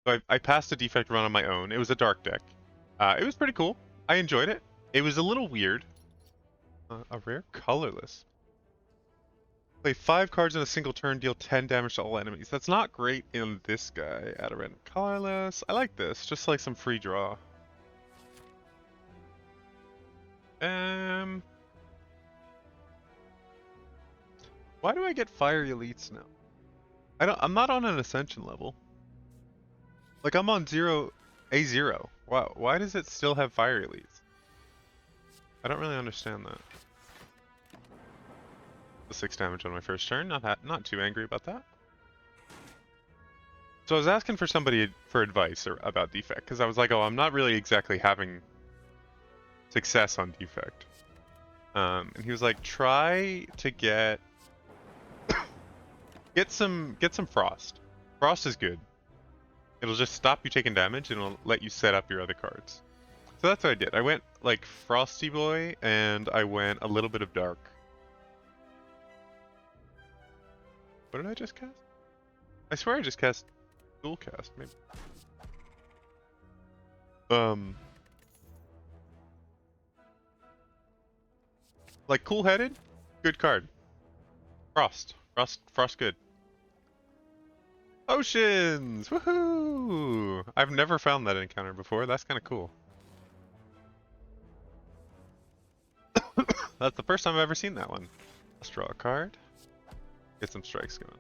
So I passed a defect run on my own. It was a dark deck. It was pretty cool. I enjoyed it. It was a little weird. A rare colorless. Play 5 cards in a single turn, deal 10 damage to all enemies. That's not great in this guy. Add a random colorless. I like this, just like some free draw. Um, why do I get fire elites now? I'm not on an ascension level. Like I'm on A0. Wow, why does it still have fire elites? I don't really understand that. The 6 damage on my first turn. Not too angry about that. So I was asking for somebody for advice about Defect because I was like, oh, I'm not really exactly having success on Defect. And he was like, try to get some Frost. Frost is good. It'll just stop you taking damage and it'll let you set up your other cards. So that's what I did. I went like Frosty Boy and I went a little bit of Dark. What did I just cast? I swear I just cast dual cast, maybe. Like cool-headed, good card. Frost good. Oceans! Woohoo! I've never found that encounter before. That's kind of cool. That's the first time I've ever seen that one. Let's draw a card. Get some strikes going.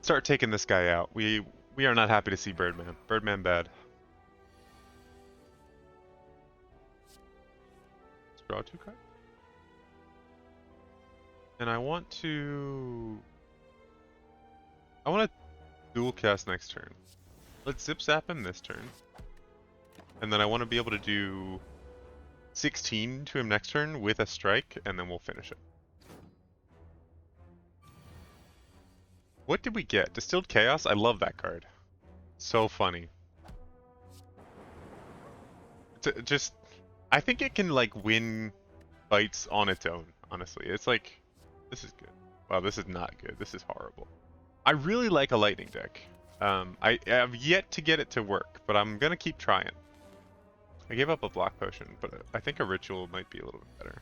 Start taking this guy out. We are not happy to see Birdman. Birdman bad. Let's draw 2 cards. And I want to dual cast next turn. Let's zip zap him this turn. And then I want to be able to do 16 to him next turn with a strike, and then we'll finish it. What did we get? Distilled Chaos? I love that card. So funny. I think it can like win fights on its own, honestly. It's like, this is good. Wow, this is not good. This is horrible. I really like a lightning deck. I have yet to get it to work, but I'm gonna keep trying. I gave up a block potion, but I think a ritual might be a little bit better.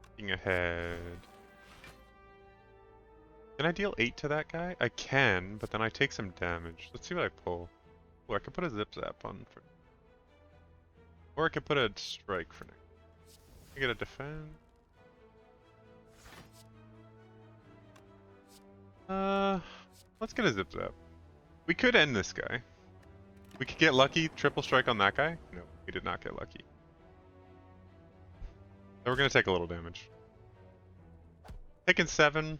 Looking ahead. Can I deal 8 to that guy? I can, but then I take some damage. Let's see what I pull. Oh, I could put a zip zap on for... Or I could put a strike for next. I get a defend. Let's get a zip zap. We could end this guy. We could get lucky, triple strike on that guy. No, we did not get lucky. So we're gonna take a little damage. Taking 7.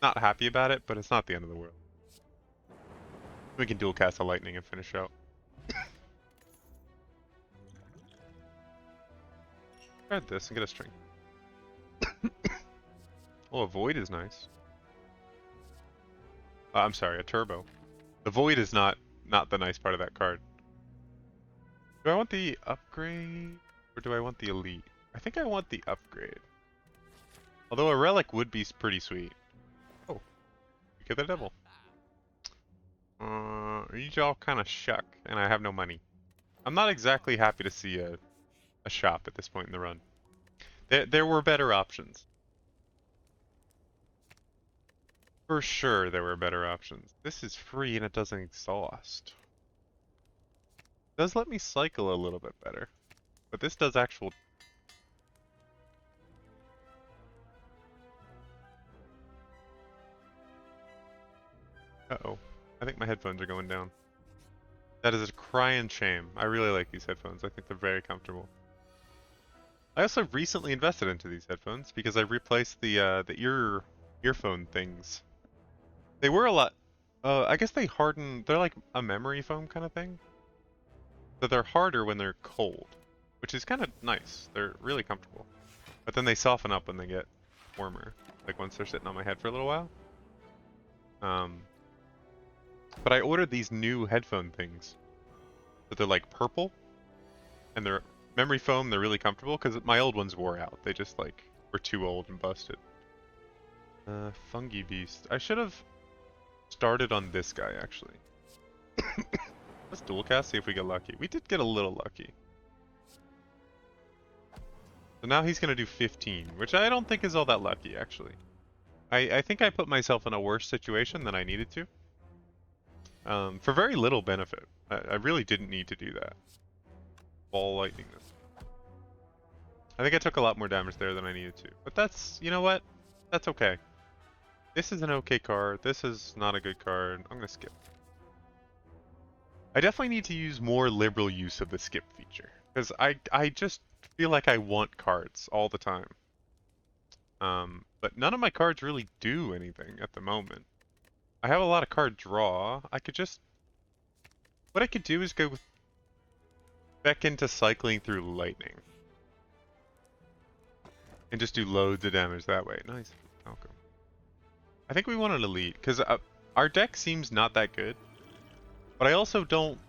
Not happy about it, but it's not the end of the world. We can dual cast a lightning and finish out. Grab this and get a string. Oh, a void is nice. I'm sorry, a turbo. The void is not the nice part of that card. Do I want the upgrade or do I want the elite? I think I want the upgrade. Although a relic would be pretty sweet. Oh, we get the devil. These all kind of shuck, and I have no money. I'm not exactly happy to see a shop at this point in the run. There were better options. For sure there were better options. This is free and it doesn't exhaust. It does let me cycle a little bit better. But this does actual... Uh-oh. I think my headphones are going down. That is a crying shame. I really like these headphones. I think they're very comfortable. I also recently invested into these headphones because I replaced the earphone things. They were a lot... I guess they harden... They're like a memory foam kind of thing. So they're harder when they're cold, which is kind of nice. They're really comfortable. But then they soften up when they get warmer, like once they're sitting on my head for a little while. But I ordered these new headphone things. But they're like purple, and they're memory foam. They're really comfortable because my old ones wore out. They just like were too old and busted. Fungi beast. I should have started on this guy, actually. Let's dual cast, see if we get lucky. We did get a little lucky. So now he's going to do 15, which I don't think is all that lucky, actually. I think I put myself in a worse situation than I needed to. For very little benefit. I really didn't need to do that. Ball lightning this. I think I took a lot more damage there than I needed to. But that's, you know what? That's okay. This is an okay card. This is not a good card. I'm going to skip. I definitely need to use more liberal use of the skip feature. Because I just feel like I want cards all the time. But none of my cards really do anything at the moment. I have a lot of card draw. I could just... What I could do is go back into cycling through lightning. And just do loads of damage that way. Nice. Welcome. I think we want an elite, because our deck seems not that good. But I also don't...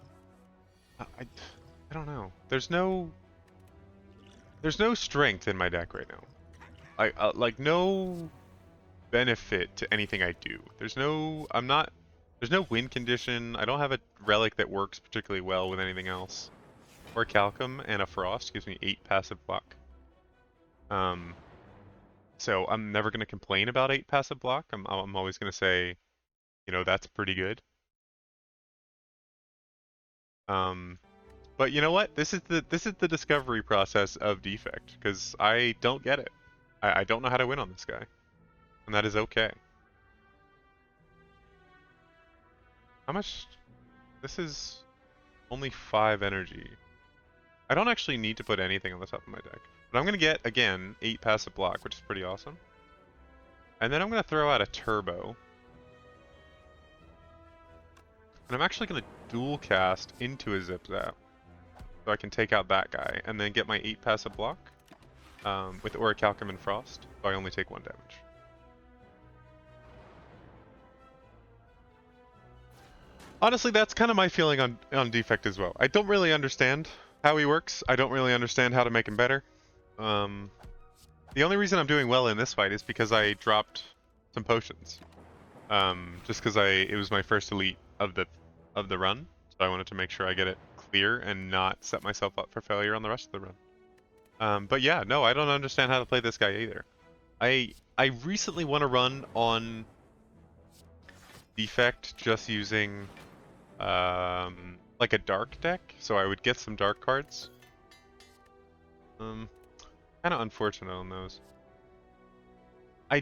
I don't know. There's no strength in my deck right now. Like no benefit to anything I do. There's no win condition. I don't have a relic that works particularly well with anything else. Or Calcum and a Frost gives me 8 passive block. So I'm never going to complain about 8 passive block. I'm always going to say, you know, that's pretty good. But you know what? This is the discovery process of Defect, because I don't get it. I don't know how to win on this guy. And that is okay. How much? This is only 5 energy. I don't actually need to put anything on the top of my deck. But I'm going to get, again, 8 passive block, which is pretty awesome. And then I'm going to throw out a turbo. And I'm actually going to dual cast into a Zip Zap. So I can take out that guy, and then get my 8 passive block. With Orichalcum and Frost, so I only take 1 damage. Honestly, that's kind of my feeling on Defect as well. I don't really understand how he works. I don't really understand how to make him better. The only reason I'm doing well in this fight is because I dropped some potions. Just because it was my first elite of the run, so I wanted to make sure I get it clear and not set myself up for failure on the rest of the run. But yeah, no, I don't understand how to play this guy either. I recently won a run on Defect just using like a dark deck, so I would get some dark cards. Kind of unfortunate on those.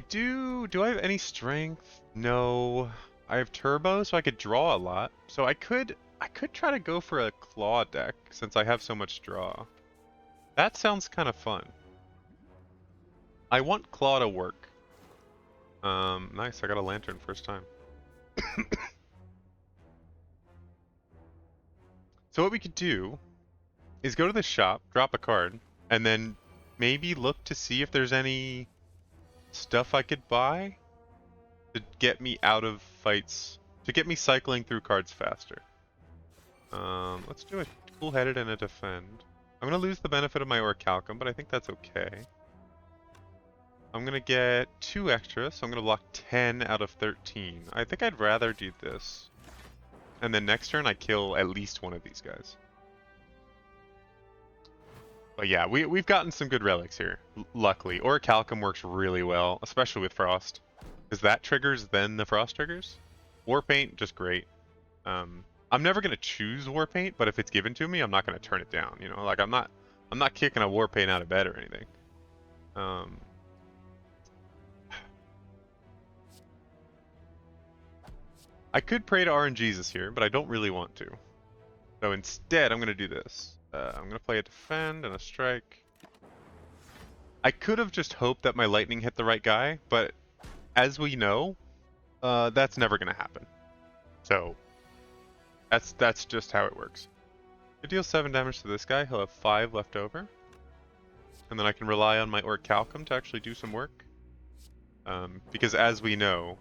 Do I have any strength? No. I have turbo, so I could draw a lot. So I could try to go for a claw deck since I have so much draw. That sounds kind of fun. I want claw to work. Nice, I got a lantern first time. So what we could do is go to the shop, drop a card, and then maybe look to see if there's any stuff I could buy to get me out of fights, to get me cycling through cards faster. Let's do a cool-headed and a defend. I'm going to lose the benefit of my Orichalcum, but I think that's okay. I'm going to get 2 extra, so I'm going to block 10 out of 13. I think I'd rather do this. And then next turn I kill at least one of these guys. But yeah, we've gotten some good relics here, luckily. Orichalcum works really well, especially with Frost. Because that triggers, then the Frost triggers. Warpaint, just great. I'm never gonna choose Warpaint, but if it's given to me, I'm not gonna turn it down. You know, like I'm not kicking a Warpaint out of bed or anything. I could pray to RNGesus here, but I don't really want to. So instead, I'm gonna do this. I'm gonna play a defend and a strike. I could have just hoped that my lightning hit the right guy, but as we know, that's never gonna happen. So that's just how it works. I deal 7 damage to this guy. He'll have 5 left over, and then I can rely on my Orichalcum to actually do some work. Because as we know,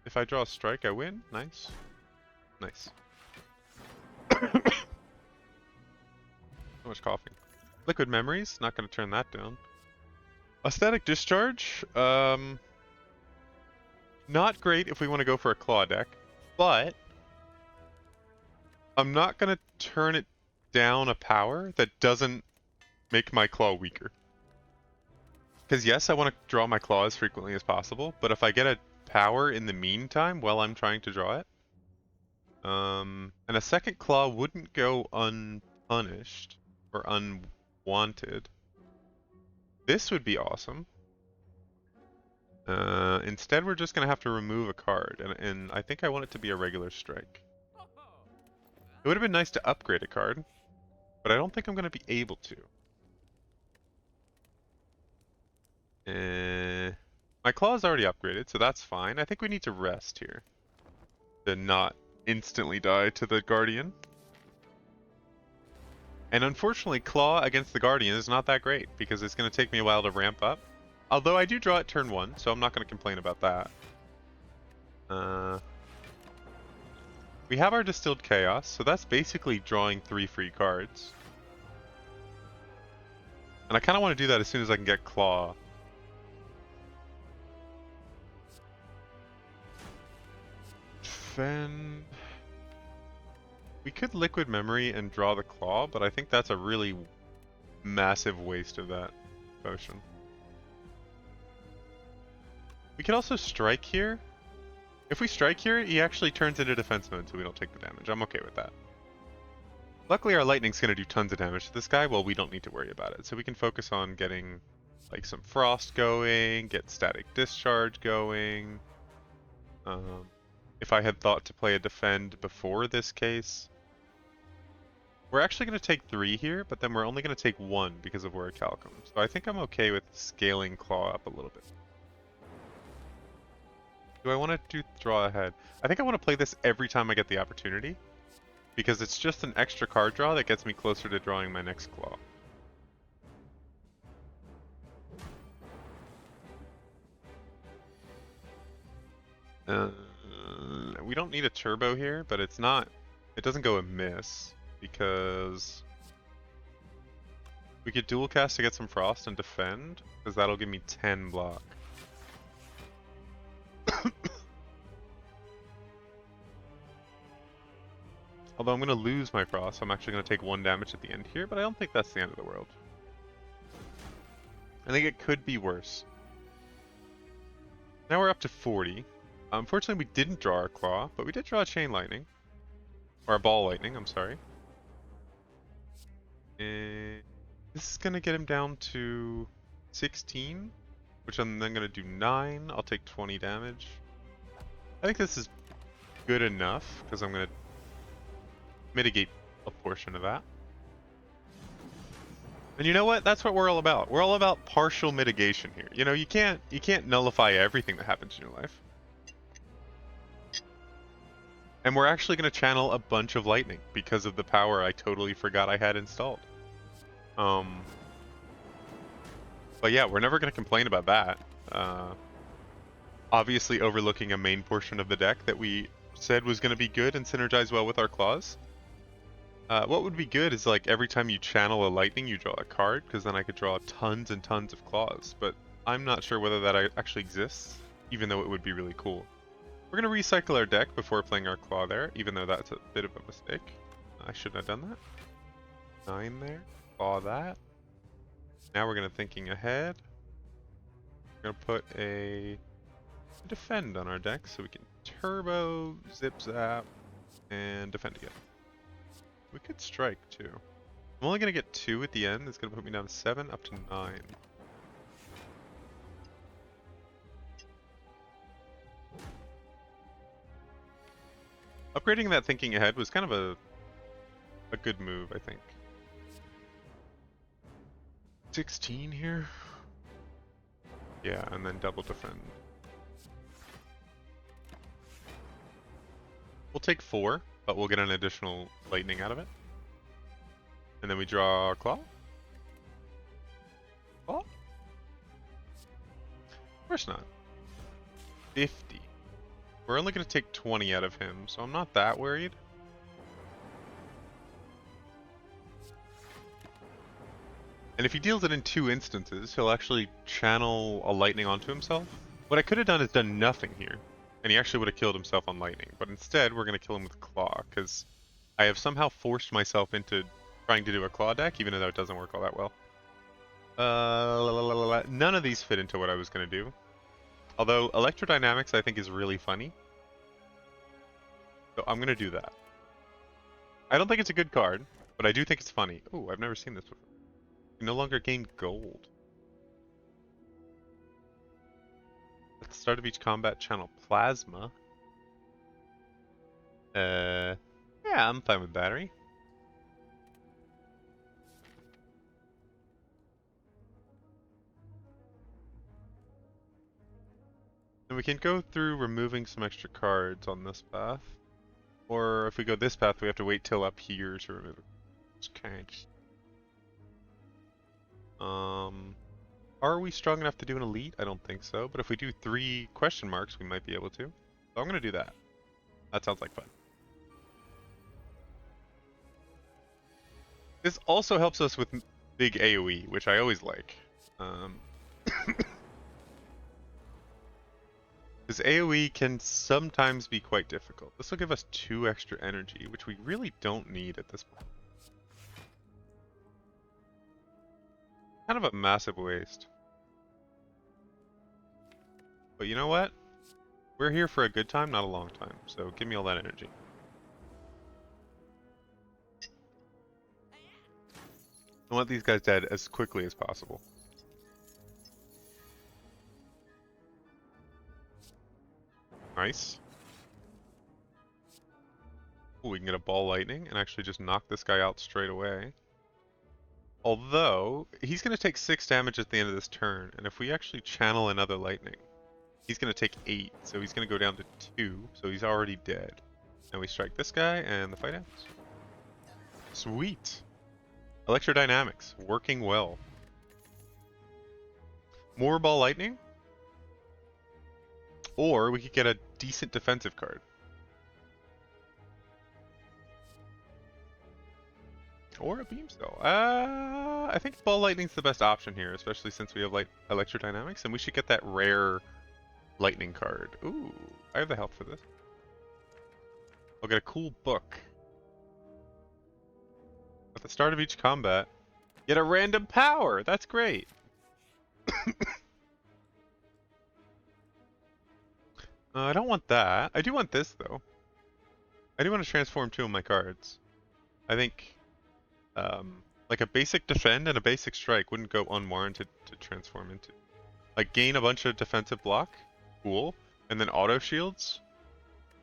if I draw a strike, I win. Nice. Nice. So much coughing. Liquid Memories, not going to turn that down. Aesthetic Discharge, Not great if we want to go for a claw deck, but I'm not going to turn it down a power that doesn't make my claw weaker. Because yes, I want to draw my claw as frequently as possible, but if I get a power in the meantime while I'm trying to draw it, and a second claw wouldn't go unpunished or unwanted. This would be awesome. Instead, we're just going to have to remove a card, and I think I want it to be a regular strike. It would have been nice to upgrade a card, but I don't think I'm going to be able to. My claw is already upgraded, so that's fine. I think we need to rest here to not instantly die to the Guardian. And unfortunately, claw against the Guardian is not that great because it's going to take me a while to ramp up. Although I do draw it turn 1, so I'm not going to complain about that. We have our Distilled Chaos, so that's basically drawing 3 free cards. And I kind of want to do that as soon as I can get Claw. Defend. We could Liquid Memory and draw the Claw, but I think that's a really massive waste of that potion. We could also strike here. If we strike here, he actually turns into defense mode so we don't take the damage. I'm okay with that. Luckily our lightning's going to do tons of damage to this guy, well we don't need to worry about it. So we can focus on getting like some frost going, get static discharge going. If I had thought to play a defend before this case. We're actually going to take 3 here, but then we're only going to take 1 because of Orichalcum. So I think I'm okay with scaling Claw up a little bit. Do I want to draw ahead? I think I want to play this every time I get the opportunity, because it's just an extra card draw that gets me closer to drawing my next Claw. We don't need a turbo here, but it doesn't go amiss, because we could dual cast to get some frost and defend, because that'll give me 10 block. Although I'm going to lose my frost, so I'm actually going to take 1 damage at the end here, but I don't think that's the end of the world. I think it could be worse. Now we're up to 40. Unfortunately, we didn't draw our Claw, but we did draw a Chain Lightning. Or a Ball Lightning, I'm sorry. And this is going to get him down to 16, which I'm then going to do 9. I'll take 20 damage. I think this is good enough, because I'm going to mitigate a portion of that. And you know what? That's what we're all about. We're all about partial mitigation here. You know, you can't nullify everything that happens in your life. And we're actually going to channel a bunch of lightning because of the power I totally forgot I had installed. But yeah, we're never going to complain about that. Obviously overlooking a main portion of the deck that we said was going to be good and synergize well with our claws. What would be good is like every time you channel a lightning, you draw a card, because then I could draw tons and tons of claws. But I'm not sure whether that actually exists, even though it would be really cool. We're going to recycle our deck before playing our claw there, even though that's a bit of a mistake. I shouldn't have done that. 9 there. Claw that. Now we're going to thinking ahead. We're going to put a defend on our deck so we can turbo, zip zap, and defend again. We could strike too. I'm only going to get 2 at the end. It's going to put me down to 7 up to 9. Upgrading that thinking ahead was kind of a good move, I think. 16 here. Yeah, and then double defend. We'll take 4, but we'll get an additional lightning out of it. And then we draw our claw. Claw? Of course not. 50. We're only going to take 20 out of him, so I'm not that worried. And if he deals it in 2 instances, he'll actually channel a lightning onto himself. What I could have done is done nothing here. and he actually would have killed himself on lightning. But instead, we're going to kill him with claw, because I have somehow forced myself into trying to do a claw deck, even though it doesn't work all that well. None of these fit into what I was going to do. Although electrodynamics I think is really funny. So I'm going to do that. I don't think it's a good card, but I do think it's funny. Oh, I've never seen this before. You no longer gain gold. At the start of each combat, channel plasma. Yeah, I'm fine with battery. And we can go through removing some extra cards on this path. Or if we go this path, we have to wait till up here to remove cards. Are we strong enough to do an elite? I don't think so. But if we do 3 question marks, we might be able to. So I'm going to do that. That sounds like fun. This also helps us with big AoE, which I always like. Because AoE can sometimes be quite difficult. This will give us 2 extra energy, which we really don't need at this point. Kind of a massive waste. But you know what? We're here for a good time, not a long time. So give me all that energy. I want these guys dead as quickly as possible. Nice. Ooh, we can get a ball lightning and actually just knock this guy out straight away. Although, he's going to take 6 damage at the end of this turn, and if we actually channel another lightning, he's going to take 8, so he's going to go down to 2, so he's already dead. And we strike this guy, and the fight ends. Sweet! Electrodynamics, working well. More ball lightning? Or we could get a decent defensive card. Or a beam cell. I think ball lightning's the best option here, especially since we have like electrodynamics, and we should get that rare lightning card. Ooh, I have the health for this. I'll get a cool book. At the start of each combat, get a random power. That's great. I don't want that. I do want this though. I do want to transform 2 of my cards. I think like a basic defend and a basic strike wouldn't go unwarranted to transform into. Like gain a bunch of defensive block, cool, and then auto shields,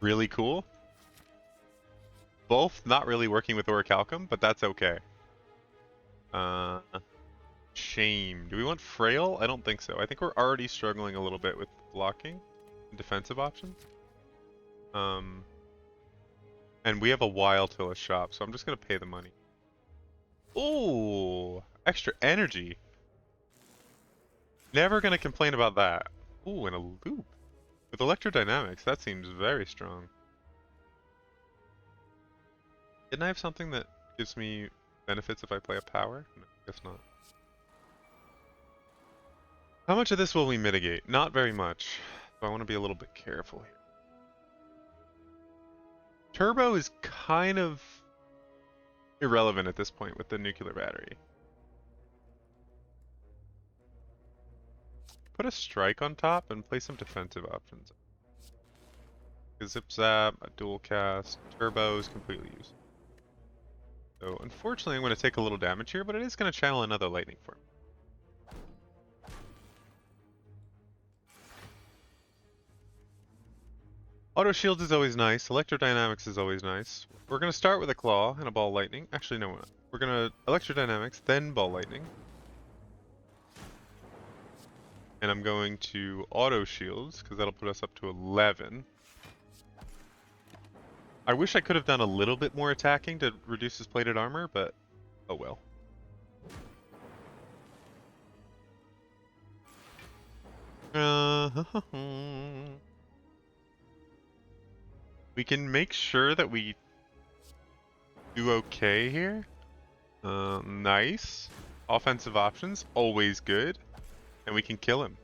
really cool. Both not really working with Orichalcum, but that's okay. Shame. Do we want Frail? I don't think so. I think we're already struggling a little bit with blocking and defensive options. And we have a while till a shop, so I'm just gonna pay the money. Ooh, extra energy. Never gonna complain about that. Ooh, and a loop. With electrodynamics, that seems very strong. Didn't I have something that gives me benefits if I play a power? No, I guess not. How much of this will we mitigate? Not very much. So I want to be a little bit careful here. Turbo is kind of irrelevant at this point with the nuclear battery. Put a strike on top and play some defensive options. A zip zap, a dual cast, turbo is completely useless. So unfortunately I'm going to take a little damage here, but it is going to channel another lightning for me. Auto shields is always nice, electrodynamics is always nice. We're going to start with a claw and a ball lightning. Actually no, we're going to electrodynamics, then ball lightning. And I'm going to auto shields, because that'll put us up to 11. I wish I could have done a little bit more attacking to reduce his plated armor, but oh well. We can make sure that we do okay here. Nice. Offensive options, always good. And we can kill him.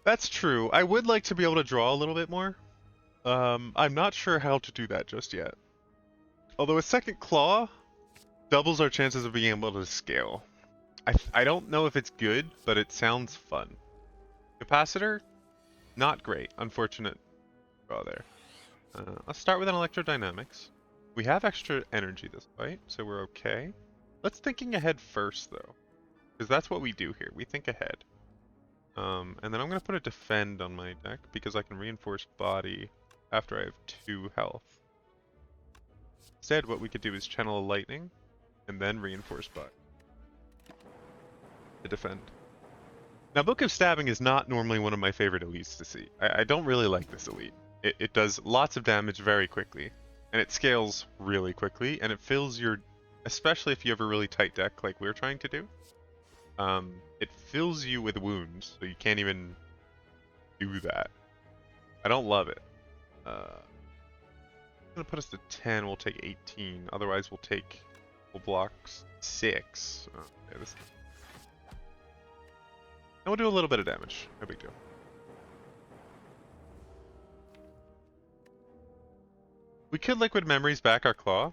That's true. I would like to be able to draw a little bit more. I'm not sure how to do that just yet. Although a second claw doubles our chances of being able to scale. I don't know if it's good, but it sounds fun. Capacitor, not great. Unfortunate draw there. Let's start with an electrodynamics. We have extra energy this fight, so we're okay. Let's thinking ahead first, though. Because that's what we do here. We think ahead. And then I'm going to put a defend on my deck, because I can reinforce body after I have 2 health. Instead, what we could do is channel a lightning, and then reinforce body. To defend. Now, Book of Stabbing is not normally one of my favorite elites to see. I don't really like this elite. It does lots of damage very quickly, and it scales really quickly, and it fills your, especially if you have a really tight deck like we're trying to do, it fills you with wounds, so you can't even do that. I don't love it. I'm gonna put us to 10, we'll take 18, otherwise we'll block 6. Oh, yeah, this. And we'll do a little bit of damage, no big deal. We could Liquid Memories back our claw.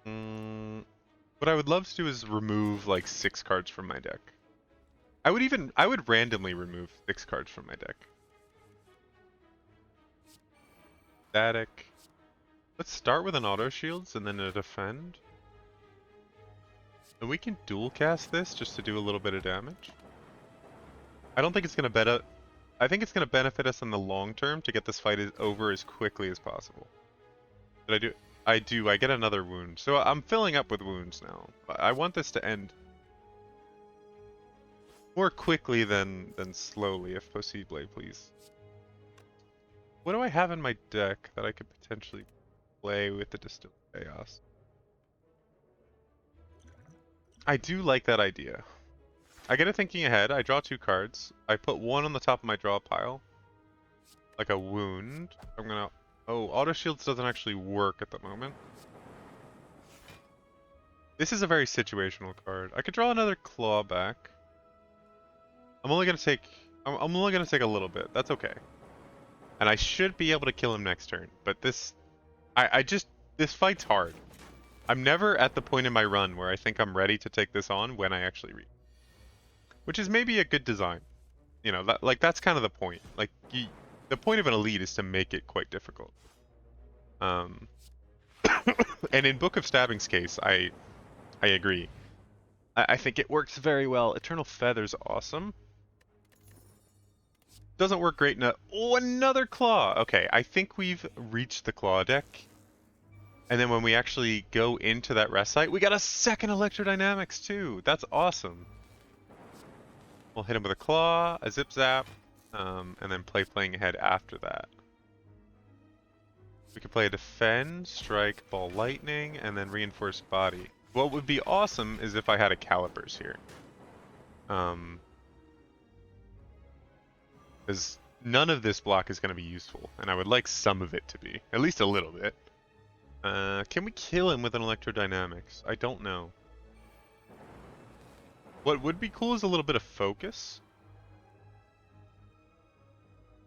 What I would love to do is remove like 6 cards from my deck. I would randomly remove 6 cards from my deck. Static. Let's start with an auto shields and then a defend. And we can dual cast this just to do a little bit of damage. I don't think it's gonna I think it's gonna benefit us in the long term to get this fight over as quickly as possible. Did I do? I do. I get another wound, so I'm filling up with wounds now. I want this to end more quickly than slowly, if possible, please. What do I have in my deck that I could potentially play with the Distilled Chaos? I do like that idea. I get a thinking ahead, I draw 2 cards, I put 1 on the top of my draw pile, like a wound. I'm gonna... Oh, Auto Shields doesn't actually work at the moment. This is a very situational card. I could draw another Claw back. I'm only gonna take a little bit, that's okay. And I should be able to kill him next turn, but this... this fight's hard. I'm never at the point in my run where I think I'm ready to take this on when I actually read. Which is maybe a good design. You know, that's kind of the point. Like, the point of an elite is to make it quite difficult. And in Book of Stabbing's case, I agree. I think it works very well. Eternal Feather's awesome. Doesn't work great in Oh, another Claw! Okay, I think we've reached the Claw deck. And then when we actually go into that rest site, we got a second Electrodynamics too! That's awesome! We'll hit him with a Claw, a Zip Zap, and then playing ahead after that. We could play a Defend, Strike, Ball Lightning, and then Reinforced Body. What would be awesome is if I had a Calipers here. Because none of this block is going to be useful, and I would like some of it to be. At least a little bit. Can we kill him with an Electrodynamics? I don't know. What would be cool is a little bit of focus.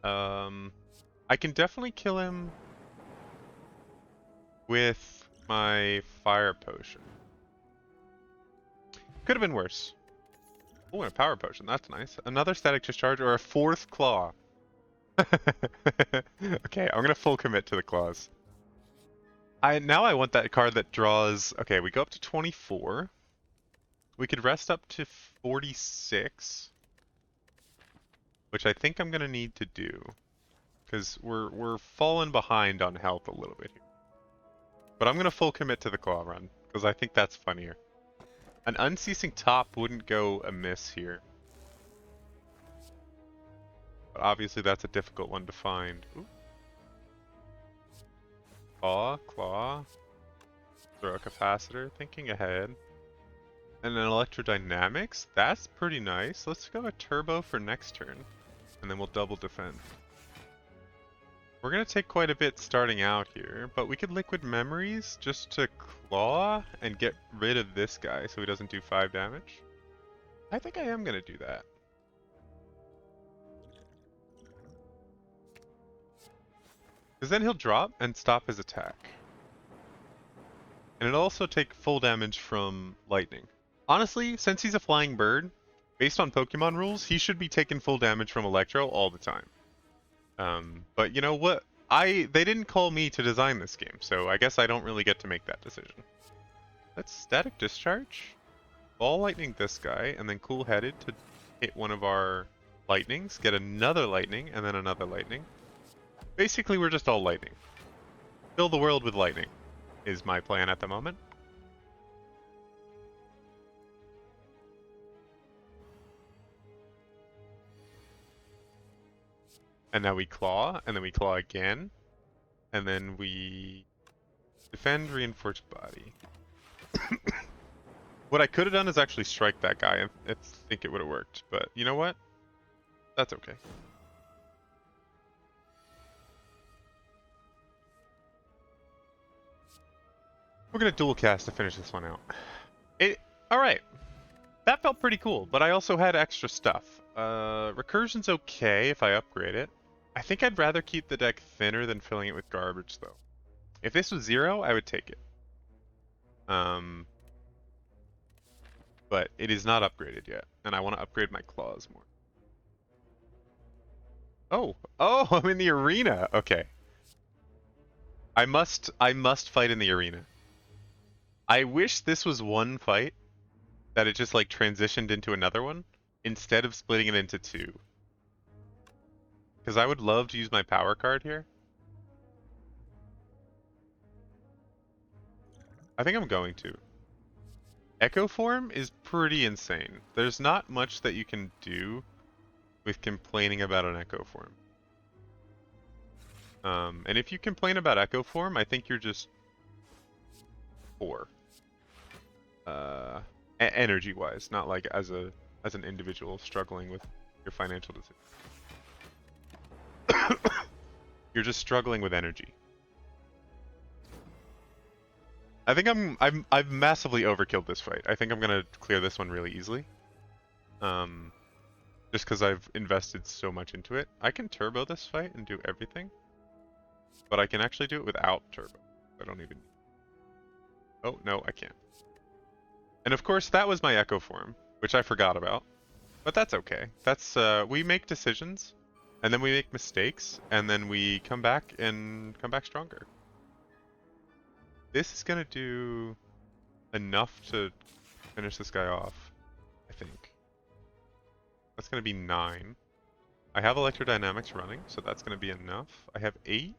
I can definitely kill him with my Fire Potion. Could have been worse. Oh, and a Power Potion, that's nice. Another Static Discharge or a 4th Claw. Okay, I'm gonna full commit to the claws. Now I want that card that draws... Okay, we go up to 24. We could rest up to 46, which I think I'm gonna need to do, because we're falling behind on health a little bit here. But I'm gonna full commit to the claw run because I think that's funnier. An Unceasing Top wouldn't go amiss here, but obviously that's a difficult one to find. Ooh. Claw, throw a Capacitor, thinking ahead. And then Electrodynamics, that's pretty nice. Let's go a Turbo for next turn, and then we'll double defend. We're going to take quite a bit starting out here, but we could Liquid Memories just to claw and get rid of this guy so he doesn't do 5 damage. I think I am going to do that. Because then he'll drop and stop his attack. And it'll also take full damage from lightning. Honestly, since he's a flying bird, based on Pokemon rules, he should be taking full damage from Electro all the time. But you know what? They didn't call me to design this game, so I guess I don't really get to make that decision. Let's Static Discharge. Ball Lightning this guy, and then Cool Headed to hit one of our lightnings, get another lightning, and then another lightning. Basically, we're just all lightning. Fill the world with lightning is my plan at the moment. And now we claw, and then we claw again, and then we defend, reinforce body. What I could have done is actually strike that guy. I think it would have worked, but you know what? That's okay. We're gonna dual cast to finish this one out. Alright. That felt pretty cool, but I also had extra stuff. Recursion's okay if I upgrade it. I think I'd rather keep the deck thinner than filling it with garbage, though. If this was 0, I would take it. But it is not upgraded yet, and I want to upgrade my claws more. Oh, I'm in the arena. Okay. I must fight in the arena. I wish this was one fight that it just like transitioned into another one instead of splitting it into 2. Because I would love to use my power card here. I think I'm going to. Echo Form is pretty insane. There's not much that you can do with complaining about an Echo Form. And if you complain about Echo Form, I think you're just poor. Energy-wise, not like as an individual struggling with your financial decisions. You're just struggling with energy. I think I've massively overkilled this fight. I think I'm gonna clear this one really easily. Just because I've invested so much into it. I can turbo this fight and do everything, but I can actually do it without turbo. I don't even. Oh no, I can't. And of course, that was my Echo Form, which I forgot about. But that's okay. That's we make decisions, and then we make mistakes, and then we come back and come back stronger. This is gonna do enough to finish this guy off, I think. That's gonna be 9. I have Electrodynamics running, so that's gonna be enough. I have 8.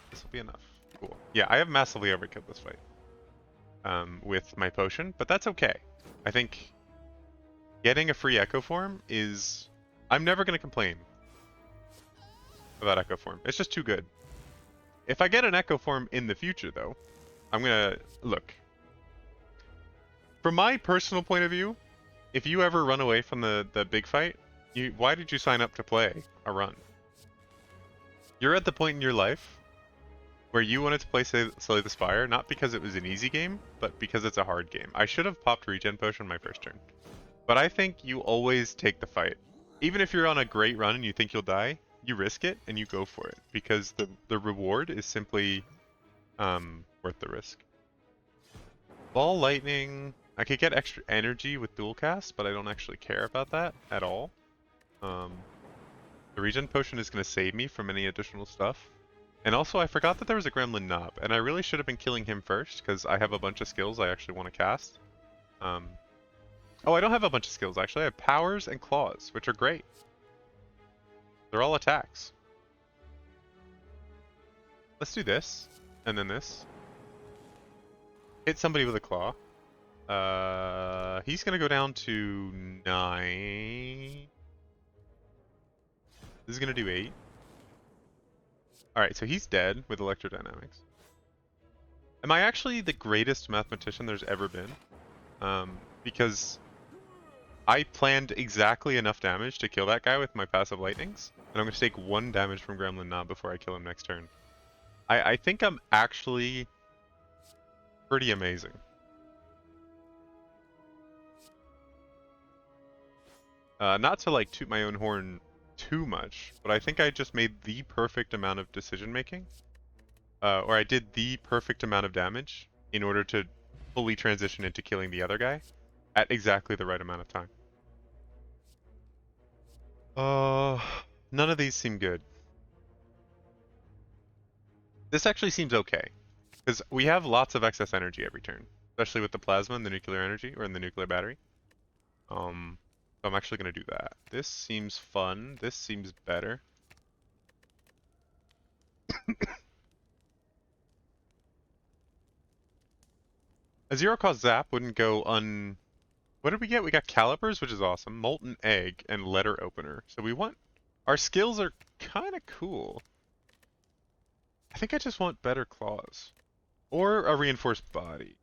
This will be enough. Cool. Yeah, I have massively overkilled this fight. With my potion, but that's okay. I think getting a free Echo Form is... I'm never going to complain about Echo Form. It's just too good. If I get an Echo Form in the future, though, I'm going to... Look. From my personal point of view, if you ever run away from the big fight, why did you sign up to play a run? You're at the point in your life where you wanted to play Slay the Spire, not because it was an easy game, but because it's a hard game. I should have popped Regen Potion my first turn. But I think you always take the fight. Even if you're on a great run and you think you'll die, you risk it and you go for it. Because the reward is simply worth the risk. Ball Lightning... I could get extra energy with dual cast, but I don't actually care about that at all. The Regen Potion is going to save me from any additional stuff. And also, I forgot that there was a Gremlin Knob, and I really should have been killing him first, because I have a bunch of skills I actually want to cast. Oh, I don't have a bunch of skills, actually. I have Powers and Claws, which are great. They're all attacks. Let's do this, and then this. Hit somebody with a Claw. He's going to go down to 9. This is going to do 8. Alright, so he's dead with Electrodynamics. Am I actually the greatest mathematician there's ever been? Because I planned exactly enough damage to kill that guy with my passive lightnings, and I'm going to take 1 damage from Gremlin Knob before I kill him next turn. I think I'm actually pretty amazing. Not to like toot my own horn too much, but I think I just made the perfect amount of decision making. Or I did the perfect amount of damage in order to fully transition into killing the other guy at exactly the right amount of time. None of these seem good. This actually seems okay, because we have lots of excess energy every turn, especially with the plasma and the nuclear energy, or in the nuclear battery. So I'm actually going to do that. This seems fun. This seems better. A zero-cost zap wouldn't go un... What did we get? We got calipers, which is awesome. Molten egg and letter opener. So we want... Our skills are kind of cool. I think I just want better claws. Or a reinforced body.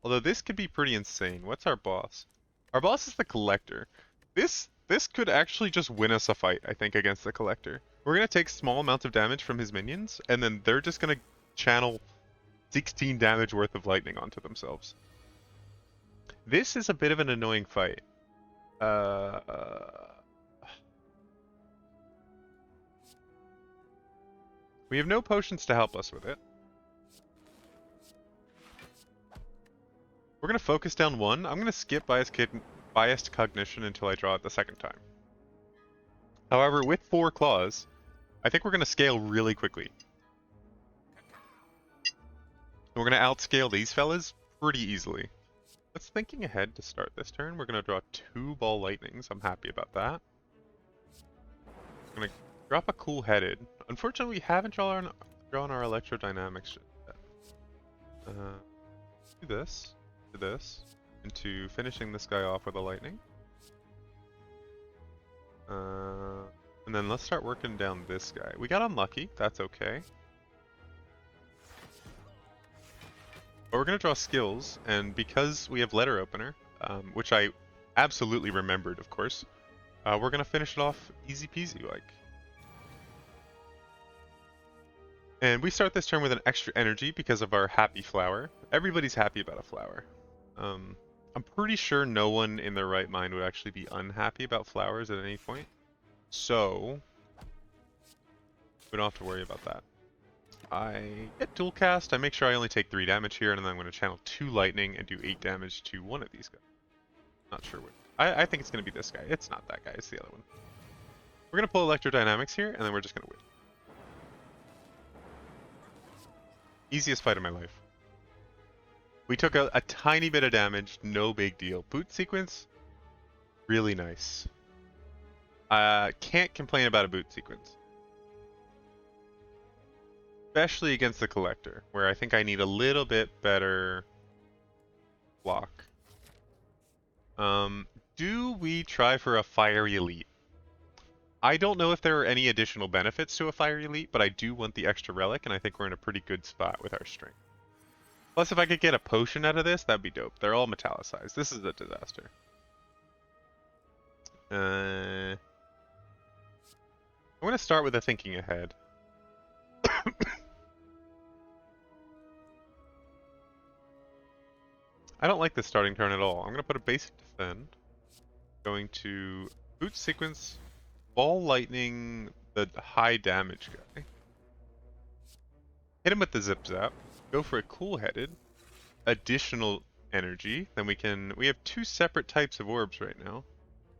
Although this could be pretty insane. What's our boss? Our boss is the collector. This could actually just win us a fight, I think, against the collector. We're going to take small amounts of damage from his minions, and then they're just going to channel 16 damage worth of lightning onto themselves. This is a bit of an annoying fight. We have no potions to help us with it. We're going to focus down one. I'm going to skip biased cognition until I draw it the second time. However, with 4 claws, I think we're going to scale really quickly. And we're going to outscale these fellas pretty easily. Let's thinking ahead to start this turn. We're going to draw 2 ball lightnings. I'm happy about that. I'm going to drop a cool headed. Unfortunately, we haven't drawn our electrodynamics yet. Do this, into finishing this guy off with a lightning. And then let's start working down this guy. We got unlucky, that's okay. But we're going to draw skills, and because we have letter opener, which I absolutely remembered, of course, we're going to finish it off easy peasy like. And we start this turn with an extra energy because of our happy flower. Everybody's happy about a flower. I'm pretty sure no one in their right mind would actually be unhappy about flowers at any point. So, we don't have to worry about that. I get dual cast, I make sure I only take 3 damage here, and then I'm going to channel 2 lightning and do 8 damage to one of these guys. Not sure which. I think it's going to be this guy. It's not that guy, it's the other one. We're going to pull electrodynamics here, and then we're just going to win. Easiest fight of my life. We took a tiny bit of damage, no big deal. Boot sequence, really nice. Can't complain about a boot sequence. Especially against the collector, where I think I need a little bit better block. Do we try for a fiery elite? I don't know if there are any additional benefits to a fiery elite, but I do want the extra relic, and I think we're in a pretty good spot with our strength. Plus, if I could get a potion out of this, that'd be dope. They're all metallicized. This is a disaster. I'm going to start with a thinking ahead. I don't like this starting turn at all. I'm going to put a basic defend. Going to boot sequence, ball lightning, the high damage guy. Hit him with the zip zap. Go for a cool headed. Additional energy. Then we have 2 separate types of orbs right now.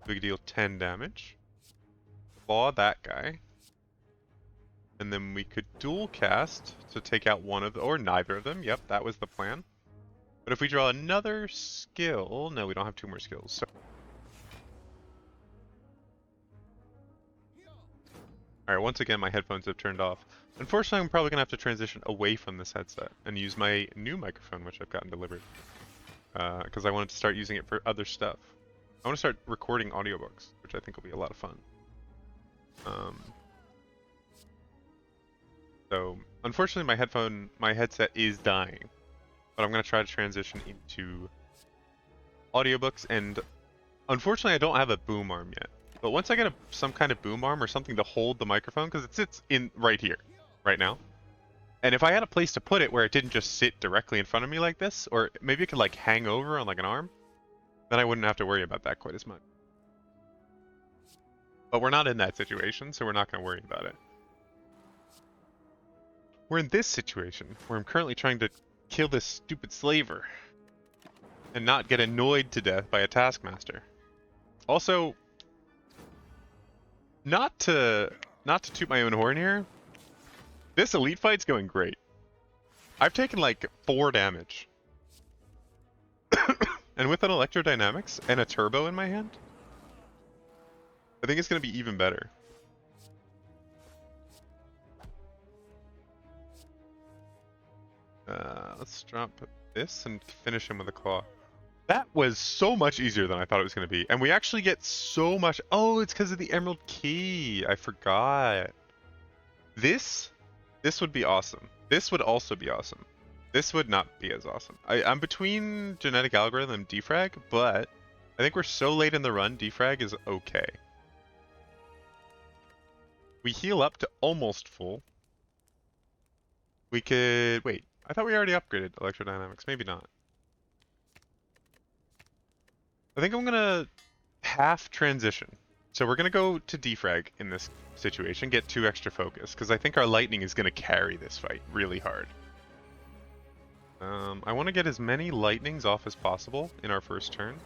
We could deal 10 damage. Claw that guy. And then we could dual cast to take out one of them, or neither of them. Yep, that was the plan. But if we draw another skill, no, we don't have 2 more skills. So. Alright, once again, my headphones have turned off. Unfortunately, I'm probably going to have to transition away from this headset and use my new microphone, which I've gotten delivered. Because I wanted to start using it for other stuff. I want to start recording audiobooks, which I think will be a lot of fun. So, unfortunately, my headset is dying. But I'm going to try to transition into audiobooks, and unfortunately, I don't have a boom arm yet. But once I get some kind of boom arm or something to hold the microphone, because it sits in right here, right now. And if I had a place to put it where it didn't just sit directly in front of me like this, or maybe it could like hang over on like an arm, then I wouldn't have to worry about that quite as much. But we're not in that situation, so we're not going to worry about it. We're in this situation, where I'm currently trying to kill this stupid slaver. And not get annoyed to death by a taskmaster. Also, not to toot my own horn here, this elite fight's going great. I've taken like 4 damage. And with an electrodynamics and a turbo in my hand, I think it's going to be even better. Let's drop this and finish him with a claw. That was so much easier than I thought it was going to be. And we actually get so much... Oh, it's because of the Emerald Key. I forgot. This would be awesome. This would also be awesome. This would not be as awesome. I'm between Genetic Algorithm and Defrag, but I think we're so late in the run, Defrag is okay. We heal up to almost full. We could... Wait, I thought we already upgraded Electrodynamics. Maybe not. I think I'm going to half transition. So we're going to go to Defrag in this situation, get 2 extra focus, because I think our lightning is going to carry this fight really hard. I want to get as many lightnings off as possible in our first turn.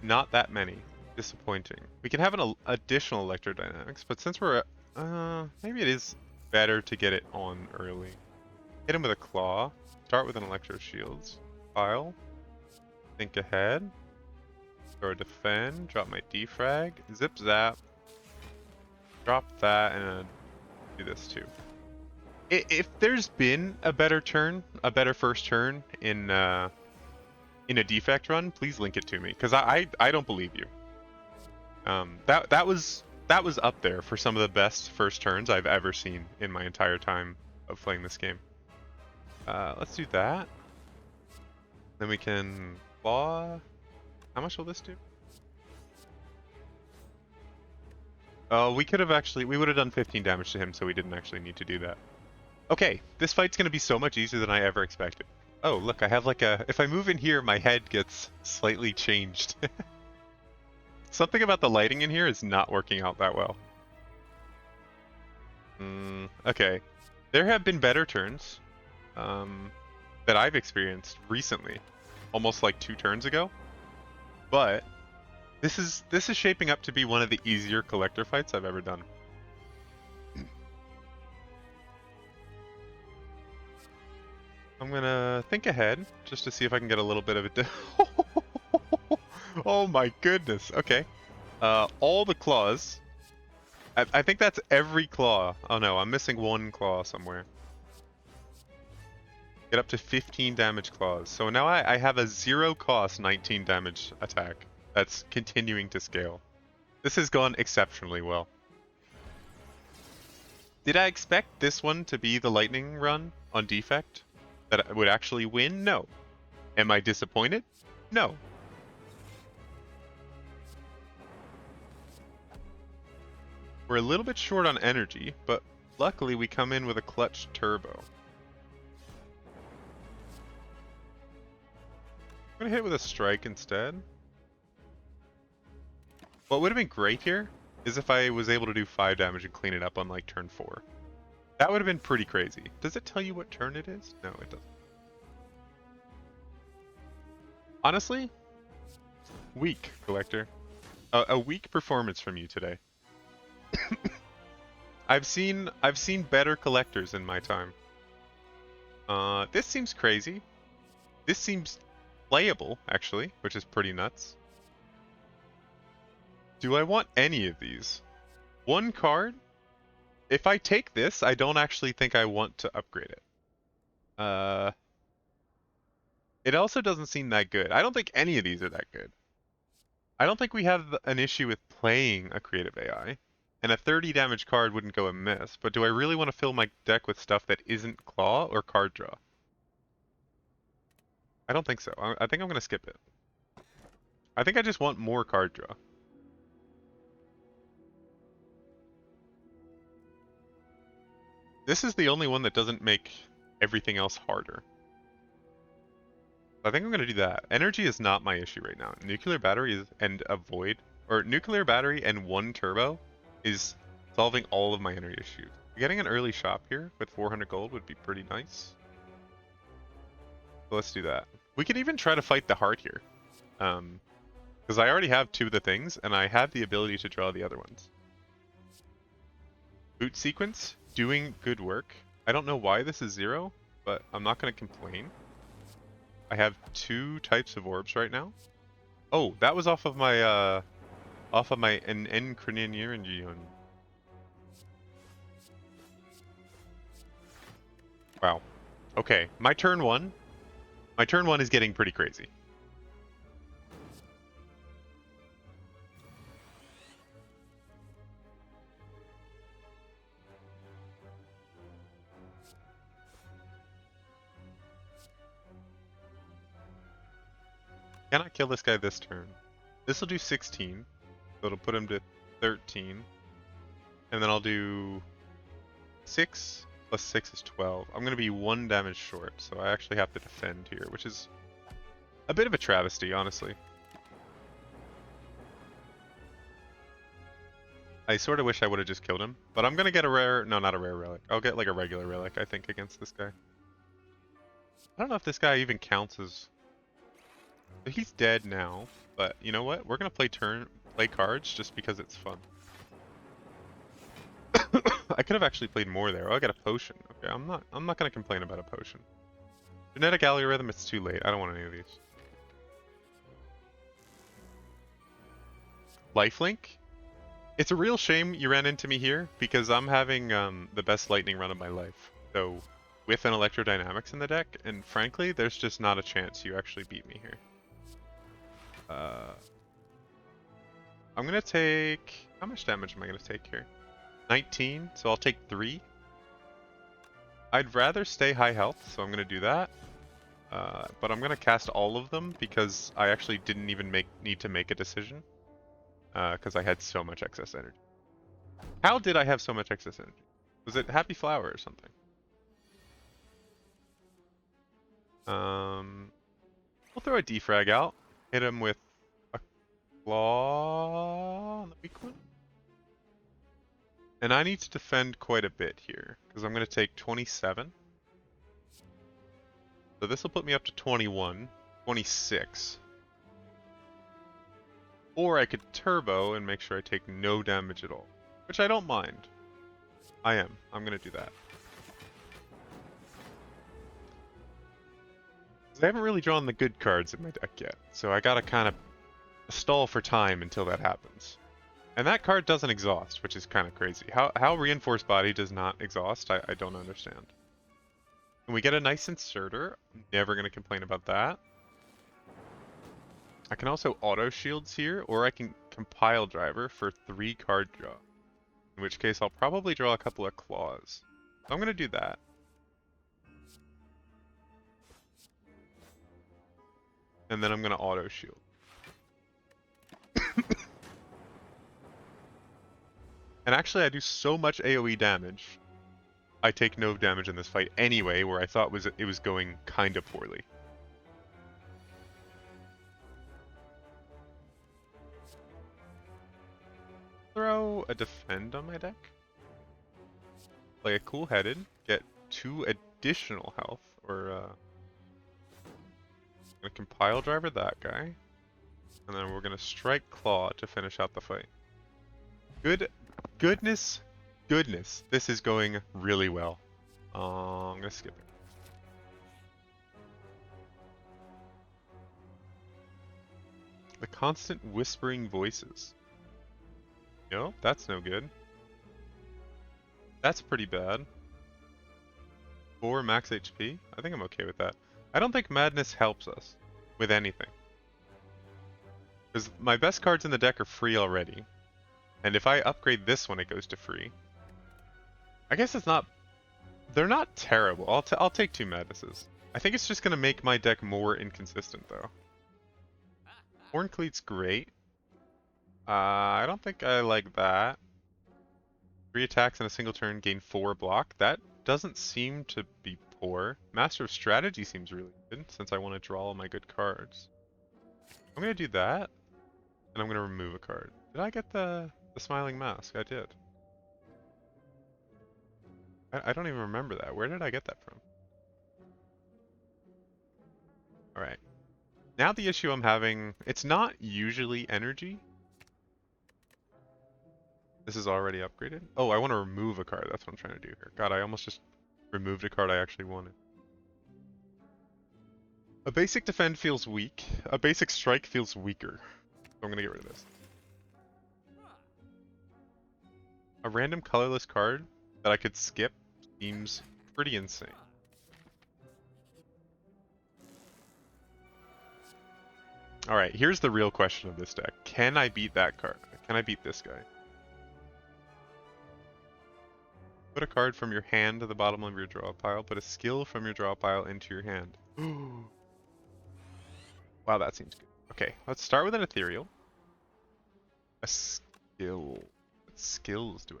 Not that many. Disappointing. We can have an additional electrodynamics, but since we're... maybe it is better to get it on early. Hit him with a claw. Start with an electro shields. Pile. Think ahead. Throw a defend. Drop my defrag. Zip zap. Drop that and do this too. If there's been a better turn, a better first turn in a defect run, please link it to me, because I don't believe you. That was up there for some of the best first turns I've ever seen in my entire time of playing this game. Let's do that. Then we can claw. How much will this do? Oh, we could have actually, we would have done 15 damage to him, so we didn't actually need to do that. Okay, this fight's gonna be so much easier than I ever expected. Oh, look, I have like a... If I move in here, my head gets slightly changed. Something about the lighting in here is not working out that well. Okay. There have been better turns that I've experienced recently. Almost like 2 turns ago. But this is shaping up to be one of the easier collector fights I've ever done. I'm gonna think ahead, just to see if I can get a little bit of a... Oh my goodness, okay. All the claws. I think that's every claw. Oh no, I'm missing 1 claw somewhere. Get up to 15 damage claws. So now I have a 0 cost 19 damage attack. That's continuing to scale. This has gone exceptionally well. Did I expect this one to be the lightning run on Defect? That I would actually win? No. Am I disappointed? No. We're a little bit short on energy, but luckily we come in with a clutch turbo. I'm gonna hit with a strike instead. What would have been great here is if I was able to do 5 damage and clean it up on like turn 4. That would have been pretty crazy. Does it tell you what turn it is? No, it doesn't. Honestly, weak, Collector. A weak performance from you today. I've seen better collectors in my time. This seems crazy. This seems playable, actually, which is pretty nuts. Do I want any of these? 1 card? If I take this, I don't actually think I want to upgrade it. It also doesn't seem that good. I don't think any of these are that good. I don't think we have an issue with playing a creative AI. And a 30 damage card wouldn't go amiss, but do I really want to fill my deck with stuff that isn't claw or card draw? I don't think so. I think I'm going to skip it. I think I just want more card draw. This is the only one that doesn't make everything else harder. I think I'm going to do that. Energy is not my issue right now. Nuclear battery is, and a void or nuclear battery and 1 turbo is solving all of my energy issues. Getting an early shop here with 400 gold would be pretty nice. So let's do that. We could even try to fight the heart here. Because I already have 2 of the things, and I have the ability to draw the other ones. Boot sequence, doing good work. I don't know why this is 0, but I'm not going to complain. I have 2 types of orbs right now. Oh, that was off of my Encrinion. Wow. Okay, my turn 1. My turn 1 is getting pretty crazy. Can I kill this guy this turn? This will do 16, so it'll put him to 13. And then I'll do 6 plus 6 is 12. I'm going to be 1 damage short, so I actually have to defend here, which is a bit of a travesty, honestly. I sort of wish I would have just killed him, but I'm going to get a rare, no, not a rare relic. I'll get like a regular relic, I think, against this guy. I don't know if this guy even counts as... He's dead now, but you know what? We're going to play cards just because it's fun. I could have actually played more there. Oh, I got a potion. Okay, I'm not going to complain about a potion. Genetic algorithm, it's too late. I don't want any of these. Lifelink? It's a real shame you ran into me here because I'm having the best lightning run of my life. So with an electrodynamics in the deck, and frankly, there's just not a chance you actually beat me here. I'm gonna take... How much damage am I gonna take here? 19, so I'll take 3. I'd rather stay high health, so I'm gonna do that. But I'm gonna cast all of them because I actually didn't even need to make a decision. Because I had so much excess energy. How did I have so much excess energy? Was it Happy Flower or something? We'll throw a defrag out. Hit him with a claw on the weak one. And I need to defend quite a bit here, because I'm going to take 27. So this will put me up to 21, 26. Or I could turbo and make sure I take no damage at all, which I don't mind. I'm going to do that. I haven't really drawn the good cards in my deck yet, so I gotta kind of stall for time until that happens. And that card doesn't exhaust, which is kind of crazy. How Reinforced Body does not exhaust, I don't understand. And we get a nice inserter. I'm never going to complain about that. I can also auto shields here, or I can compile driver for 3 card draw. In which case I'll probably draw a couple of claws. So I'm going to do that. And then I'm going to auto shield. And actually I do so much AoE damage, I take no damage in this fight anyway, where I thought it was going kind of poorly. Throw a defend on my deck. Play a cool headed, get 2 additional health, or gonna compile driver that guy. And then we're gonna strike claw to finish out the fight. Goodness, this is going really well. I'm gonna skip it. The constant whispering voices. No, that's no good. That's pretty bad. 4 max HP? I think I'm okay with that. I don't think Madness helps us with anything. Because my best cards in the deck are free already. And if I upgrade this one, it goes to free. I guess it's not... They're not terrible. I'll take 2 Madnesses. I think it's just going to make my deck more inconsistent, though. Horncleat's great. I don't think I like that. 3 attacks in a single turn, gain 4 block. That doesn't seem to be poor. Master of Strategy seems really good, since I want to draw all my good cards. I'm going to do that. And I'm gonna remove a card. Did I get the smiling mask? I did. I don't even remember that. Where did I get that from? Alright. Now the issue I'm having, it's not usually energy. This is already upgraded. Oh, I want to remove a card. That's what I'm trying to do here. God, I almost just removed a card I actually wanted. A basic defend feels weak. A basic strike feels weaker. So I'm going to get rid of this. A random colorless card that I could skip seems pretty insane. Alright, here's the real question of this deck. Can I beat that card? Can I beat this guy? Put a card from your hand to the bottom of your draw pile. Put a skill from your draw pile into your hand. Wow, that seems good. Okay, let's start with an ethereal. A skill. What skills do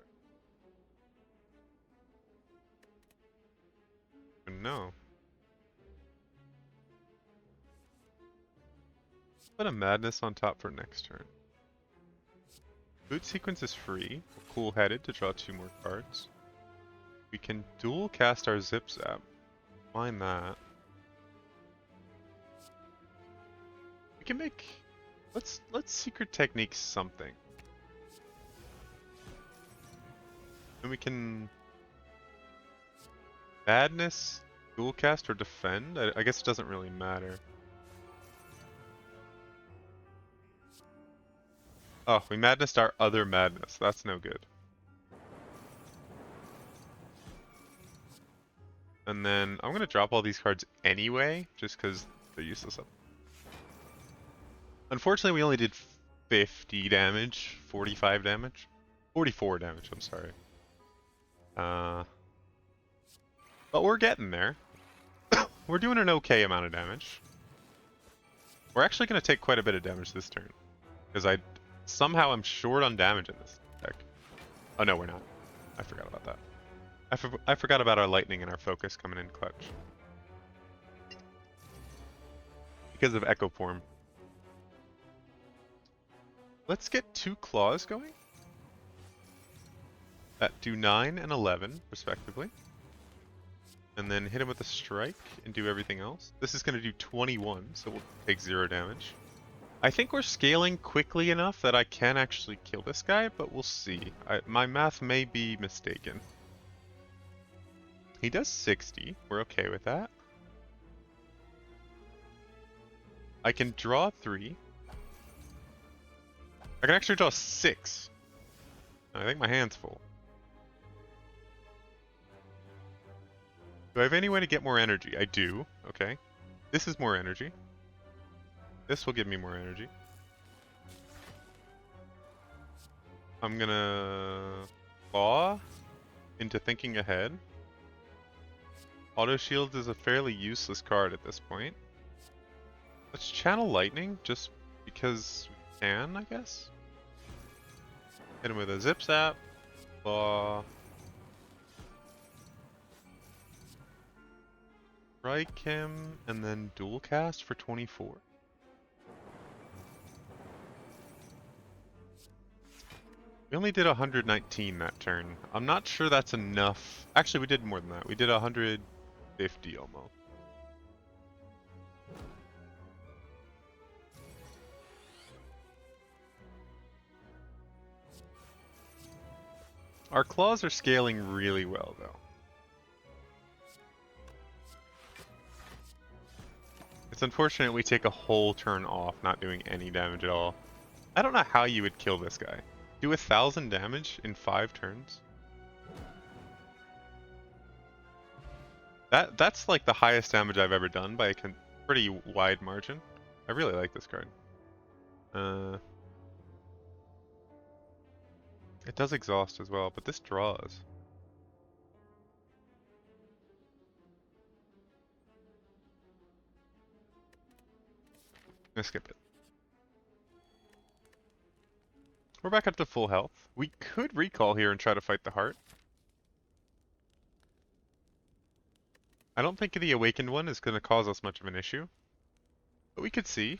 I... No. Put a madness on top for next turn. Boot sequence is free. Cool-headed to draw 2 more cards. We can dual cast our zip zap. Mind that. We can make... Let's secret technique something. And we can... Madness, dual cast, or defend? I guess it doesn't really matter. Oh, we madnessed our other madness. That's no good. And then I'm going to drop all these cards anyway, just because they're useless. Unfortunately, we only did 50 damage, 45 damage, 44 damage, I'm sorry. But we're getting there. We're doing an okay amount of damage. We're actually going to take quite a bit of damage this turn, because somehow I'm short on damage in this deck. Oh no, we're not. I forgot about that. I forgot about our lightning and our focus coming in clutch. Because of Echo Form. Let's get 2 claws going. That do 9 and 11, respectively. And then hit him with a strike and do everything else. This is going to do 21, so we'll take 0 damage. I think we're scaling quickly enough that I can actually kill this guy, but we'll see. My math may be mistaken. He does 60. We're okay with that. I can draw 3. I can actually draw 6. I think my hand's full. Do I have any way to get more energy? I do. Okay. This is more energy. This will give me more energy. I'm gonna claw into thinking ahead. Auto Shield is a fairly useless card at this point. Let's channel Lightning just because we can, I guess. Hit him with a Zip Zap. Claw. Strike him, and then dual cast for 24. We only did 119 that turn. I'm not sure that's enough. Actually, we did more than that. We did 150 almost. Our claws are scaling really well, though. It's unfortunate we take a whole turn off, not doing any damage at all. I don't know how you would kill this guy. Do 1,000 damage in 5 turns? That's like the highest damage I've ever done by a pretty wide margin. I really like this card. It does exhaust as well, but this draws. I'm gonna skip it. We're back up to full health. We could recall here and try to fight the heart. I don't think the awakened one is going to cause us much of an issue. But we could see.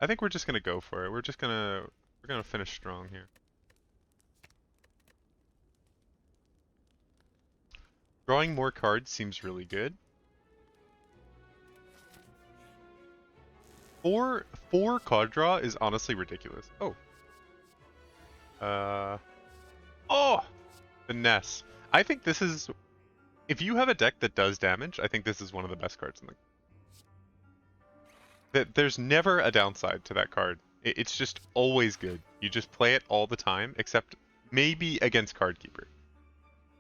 I think we're just gonna go for it. We're gonna finish strong here. Drawing more cards seems really good. Four card draw is honestly ridiculous. Oh. Oh! Finesse. I think this is... If you have a deck that does damage, I think this is one of the best cards in the... There's never a downside to that card. It's just always good. You just play it all the time, except maybe against Card Keeper.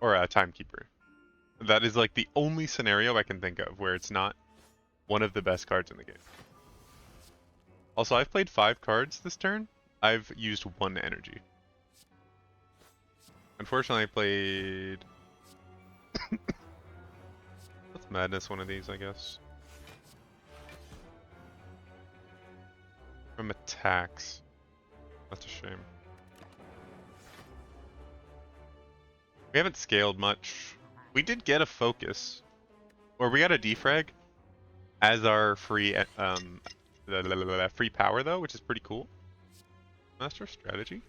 Or Timekeeper. That is like the only scenario I can think of where it's not one of the best cards in the game. Also, I've played 5 cards this turn. I've used 1 energy. Unfortunately, I played... Let's Madness one of these, I guess. From attacks. That's a shame. We haven't scaled much. We did get a focus. Or we got a defrag as our free free power though, which is pretty cool. Master strategy.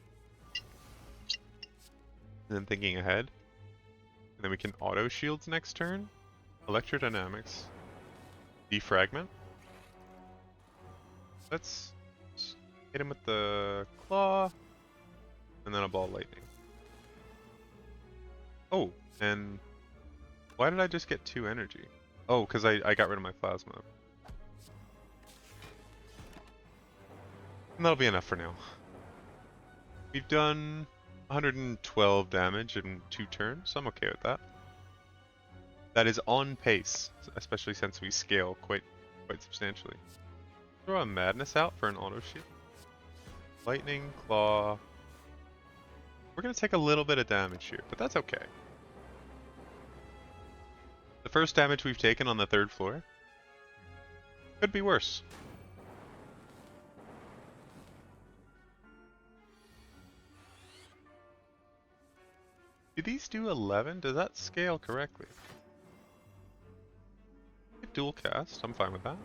And then thinking ahead. And then we can auto shields next turn. Electrodynamics. Defragment. Let's hit him with the claw. And then a ball lightning. Oh, and why did I just get 2 energy? Oh, because I got rid of my plasma. And that'll be enough for now. We've done 112 damage in 2 turns, so I'm okay with that. That is on pace, especially since we scale quite substantially. Throw a Madness out for an auto shield. Lightning, Claw. We're going to take a little bit of damage here, but that's okay. The first damage we've taken on the 3rd floor could be worse. Do these do 11? Does that scale correctly? Dual cast, I'm fine with that.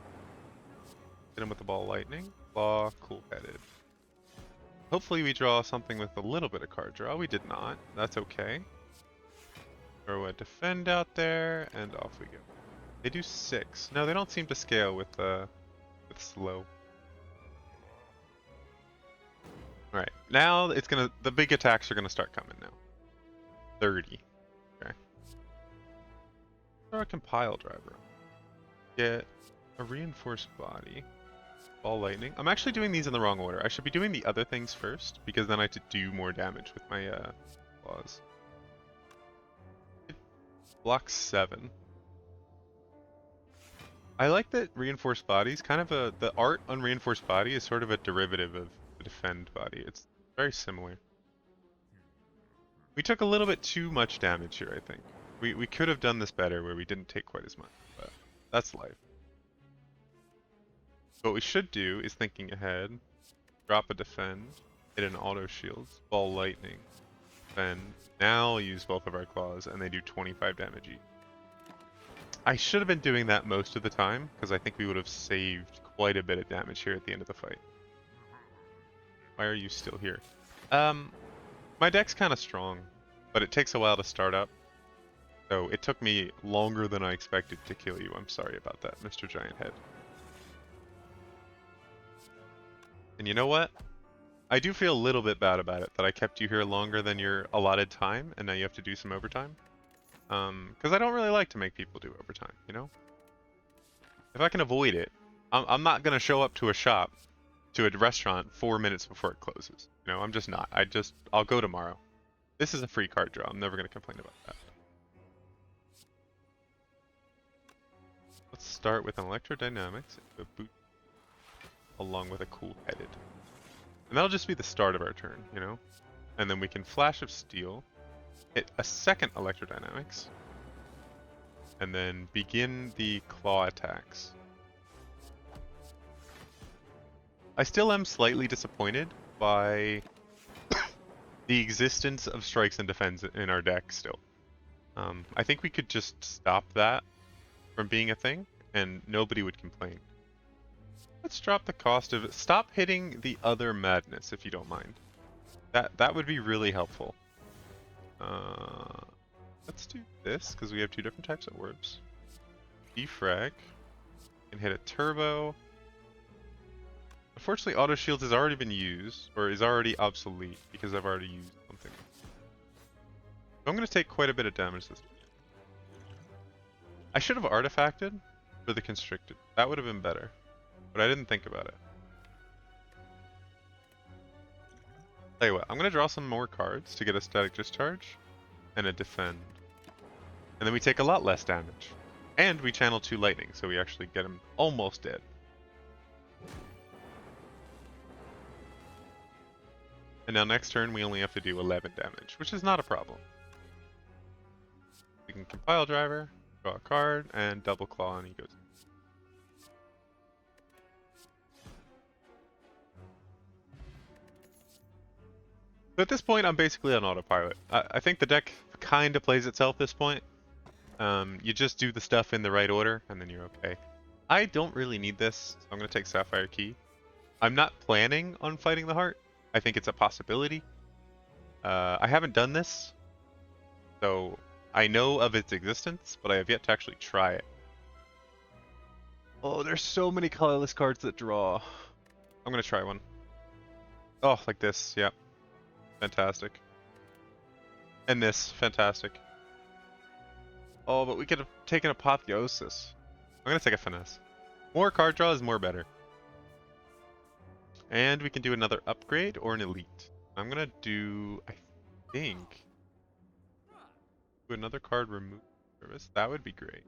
Hit him with the ball lightning. Claw, cool-headed. Hopefully we draw something with a little bit of card draw. We did not. That's okay. Throw a defend out there, and off we go. They do 6. No, they don't seem to scale with slow. Alright, now it's gonna the big attacks are gonna start coming now. 30. Okay. Throw a compile driver. Get a reinforced body. Ball lightning. I'm actually doing these in the wrong order. I should be doing the other things first, because then I have to do more damage with my claws. Block 7. I like that reinforced bodies, kind of the art on reinforced body is sort of a derivative of the defend body. It's very similar. We took a little bit too much damage here, I think. We could have done this better where we didn't take quite as much, but that's life. What we should do is thinking ahead, drop a defend, hit an auto shields, ball lightning, defend, now use both of our claws, and they do 25 damage each. I should have been doing that most of the time, because I think we would have saved quite a bit of damage here at the end of the fight. Why are you still here? My deck's kind of strong, but it takes a while to start up. So it took me longer than I expected to kill you. I'm sorry about that, Mr. Giant Head. And you know what? I do feel a little bit bad about it, that I kept you here longer than your allotted time, and now you have to do some overtime. Because I don't really like to make people do overtime, you know? If I can avoid it, I'm not going to show up to a shop, to a restaurant 4 minutes before it closes. You know, I'm just not. I'll go tomorrow. This is a free card draw. I'm never going to complain about that. Let's start with an electrodynamics, a boot, along with a cool-headed. And that'll just be the start of our turn, you know? And then we can Flash of Steel, hit a second electrodynamics, and then begin the claw attacks. I still am slightly disappointed by the existence of strikes and defends in our deck still. I think we could just stop that from being a thing, and nobody would complain. Let's drop the cost of it. Stop hitting the other madness if you don't mind. That would be really helpful. Let's do this because we have two different types of orbs. Defrag. Can hit a turbo. Unfortunately, auto shields has already been used, or is already obsolete because I've already used something. So I'm going to take quite a bit of damage this time. I should have artifacted for the constricted. That would have been better, but I didn't think about it. Tell you what, I'm going to draw some more cards to get a static discharge and a defend. And then we take a lot less damage. And we channel 2 lightning, so we actually get him almost dead. And now next turn we only have to do 11 damage, which is not a problem. We can compile driver, draw a card, and double claw, and he goes. So at this point, I'm basically on autopilot. I think the deck kind of plays itself at this point. You just do the stuff in the right order, and then you're okay. I don't really need this, so I'm going to take Sapphire Key. I'm not planning on fighting the Heart. I think it's a possibility. I haven't done this, so I know of its existence, but I have yet to actually try it. Oh, there's so many colorless cards that draw. I'm going to try one. Oh, like this, yeah. Fantastic. And this, fantastic. Oh, but we could have taken Apotheosis. I'm going to take a Finesse. More card draw is more better. And we can do another upgrade or an elite. I'm going to do, I think, do another card remove service. That would be great.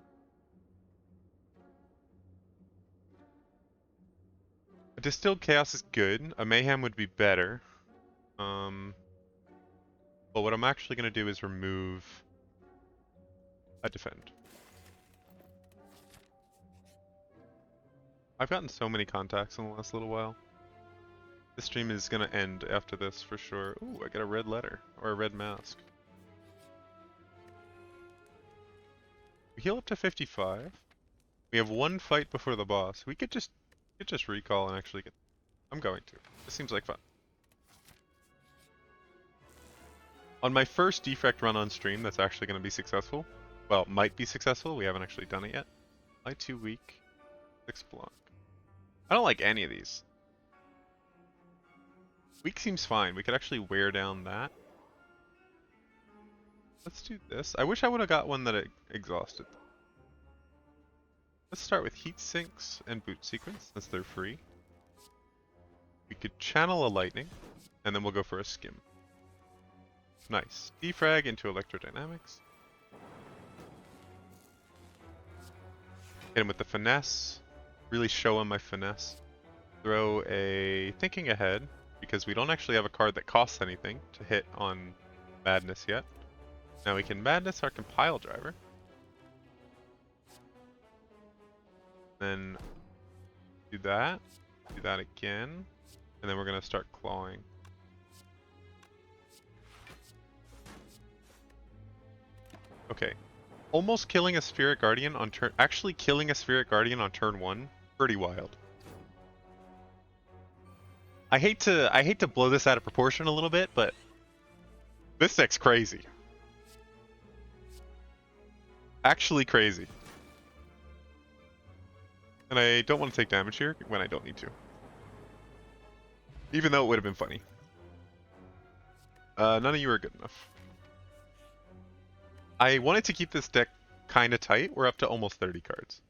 A Distilled Chaos is good. A Mayhem would be better. But what I'm actually going to do is remove a defend. I've gotten so many contacts in the last little while. This stream is going to end after this for sure. Ooh, I got a red letter, or a red mask. We heal up to 55. We have one fight before the boss. We could just recall and actually get... I'm going to. This seems like fun. On my first Defect run on stream that's actually going to be successful, well, might be successful, we haven't actually done it yet. Light 2 weak, 6 block. I don't like any of these. Weak seems fine, we could actually wear down that. Let's do this. I wish I would have got one that exhausted. Let's start with Heat Sinks and Boot Sequence, since they're free. We could channel a Lightning, and then we'll go for a Skim. Nice. Defrag into Electrodynamics. Hit him with the Finesse. Really show him my Finesse. Throw a Thinking Ahead, because we don't actually have a card that costs anything to hit on Madness yet. Now we can Madness our Compile Driver. Then do that again, and then we're going to start clawing. Okay, almost killing a Spirit Guardian on turn, actually killing a Spirit Guardian on turn 1, pretty wild. I hate to blow this out of proportion a little bit, but this deck's crazy. Actually crazy. And I don't want to take damage here when I don't need to. Even though it would have been funny. None of you are good enough. I wanted to keep this deck kind of tight. We're up to almost 30 cards.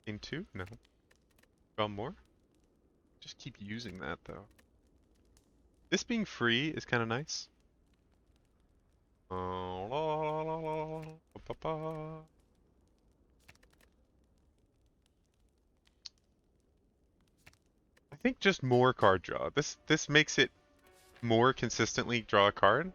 In 2? No. Draw more? Just keep using that though. This being free is kind of nice. I think just more card draw. This makes it more consistently draw a card,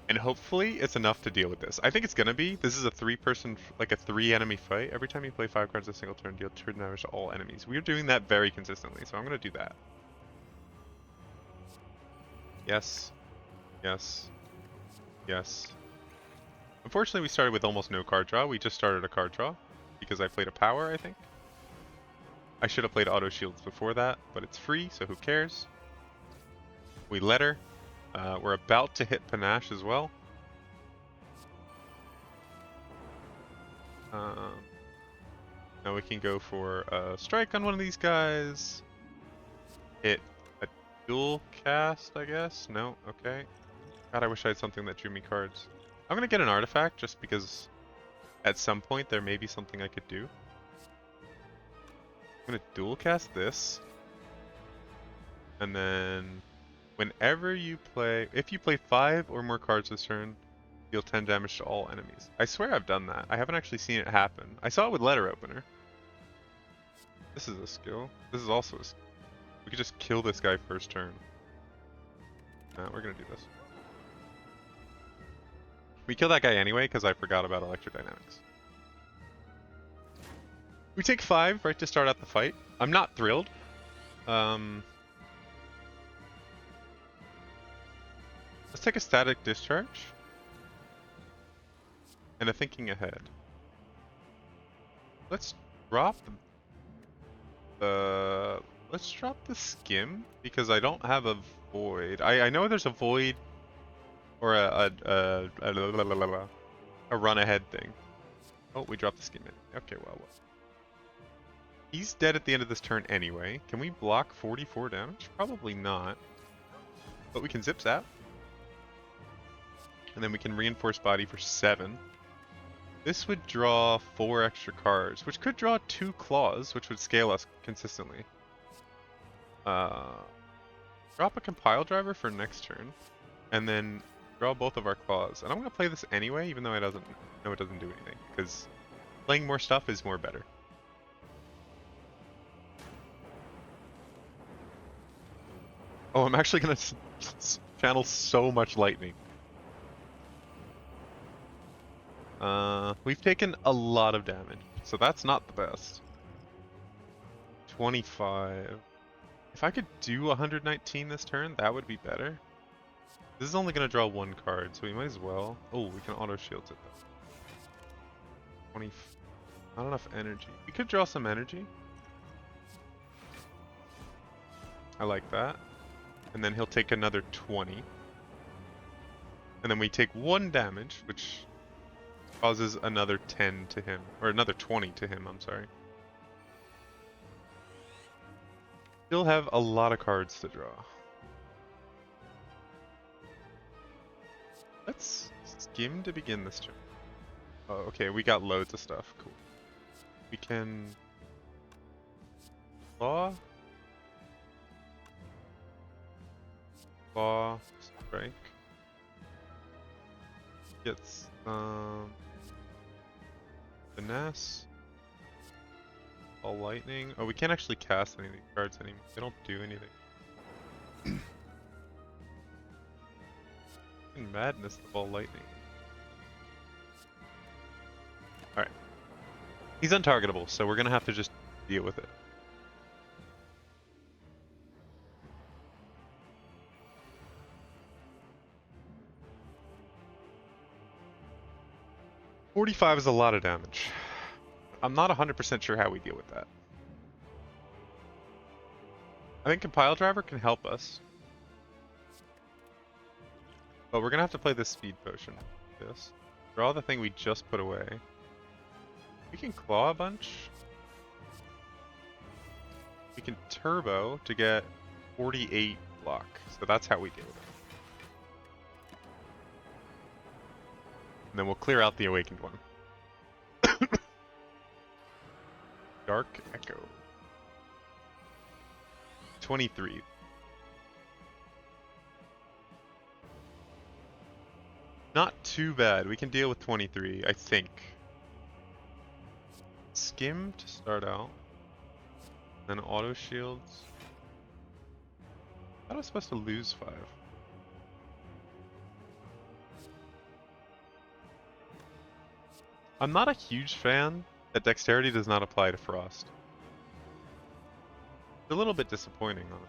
and hopefully it's enough to deal with this. I think it's gonna be. This is a 3-person, like a 3-enemy fight. Every time you play 5 cards a single turn, deal 2 damage to all enemies. We're doing that very consistently, so I'm gonna do that. Yes. Yes. Yes. Unfortunately, we started with almost no card draw. We just started a card draw. because I played a power, I think. I should have played auto shields before that, but it's free, so who cares? We let her. We're about to hit Panache as well. Now we can go for a strike on one of these guys. Hit a dual cast, I guess? No? Okay. God, I wish I had something that drew me cards. I'm gonna get an artifact just because at some point there may be something I could do. I'm gonna dual cast this. And then whenever you play, if you play 5 or more cards this turn, deal 10 damage to all enemies. I swear I've done that. I haven't actually seen it happen. I saw it with Letter Opener. This is a skill. This is also a skill. We could just kill this guy first turn. No, we're gonna do this. We kill that guy anyway because I forgot about electrodynamics. We take 5 right to start out the fight. I'm not thrilled. Let's take a static discharge. And a thinking ahead. Let's drop let's drop the skim because I don't have a void. I know there's a void or a run ahead thing. Oh, we dropped the skim in. Okay, well. He's dead at the end of this turn anyway. Can we block 44 damage? Probably not. But we can zip zap. And then we can reinforce body for 7. This would draw 4 extra cards, which could draw 2 claws, which would scale us consistently. Drop a compile driver for next turn, and then draw both of our claws. And I'm going to play this anyway, even though it doesn't do anything, because playing more stuff is more better. Oh, I'm actually going to channel so much lightning. We've taken a lot of damage, so that's not the best. 25. If I could do 119 this turn, that would be better. This is only going to draw 1 card, so we might as well. Oh, we can auto shield it though. 20. Not enough energy. We could draw some energy. I like that. And then he'll take another 20. And then we take 1 damage, which causes another 10 to him. Or another 20 to him, I'm sorry. Still have a lot of cards to draw. Let's skim to begin this turn. Oh, okay, we got loads of stuff. Cool. We can claw, strike. Gets finesse. All lightning. Oh, we can't actually cast any of these cards anymore. They don't do anything. Madness, the ball lightning. Alright. He's untargetable, so we're gonna have to just deal with it. $45 is a lot of damage. I'm not 100% sure how we deal with that. I think Compile Driver can help us. But we're gonna have to play this speed potion. This. Draw the thing we just put away. We can claw a bunch. We can turbo to get 48 block. So that's how we deal with it. And then we'll clear out the awakened one. Dark Echo. 23. Not too bad. We can deal with 23, I think. Skim to start out. Then auto shields. How am I supposed to lose 5? I'm not a huge fan that dexterity does not apply to Frost. It's a little bit disappointing, honestly.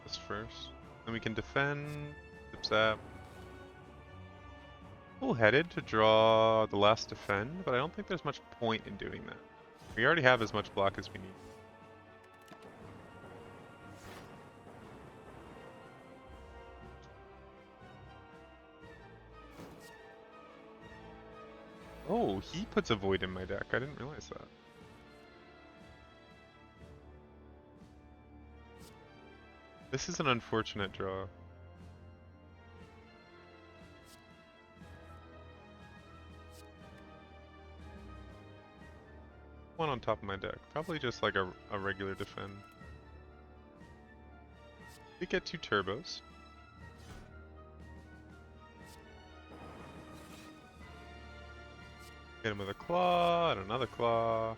This first. Then we can defend, zip zap, Full-headed to draw the last defend, but I don't think there's much point in doing that. We already have as much block as we need. Oh, he puts a void in my deck. I didn't realize that. This is an unfortunate draw. One on top of my deck. Probably just like a regular defend. We get 2 turbos. Hit him with a claw and another claw.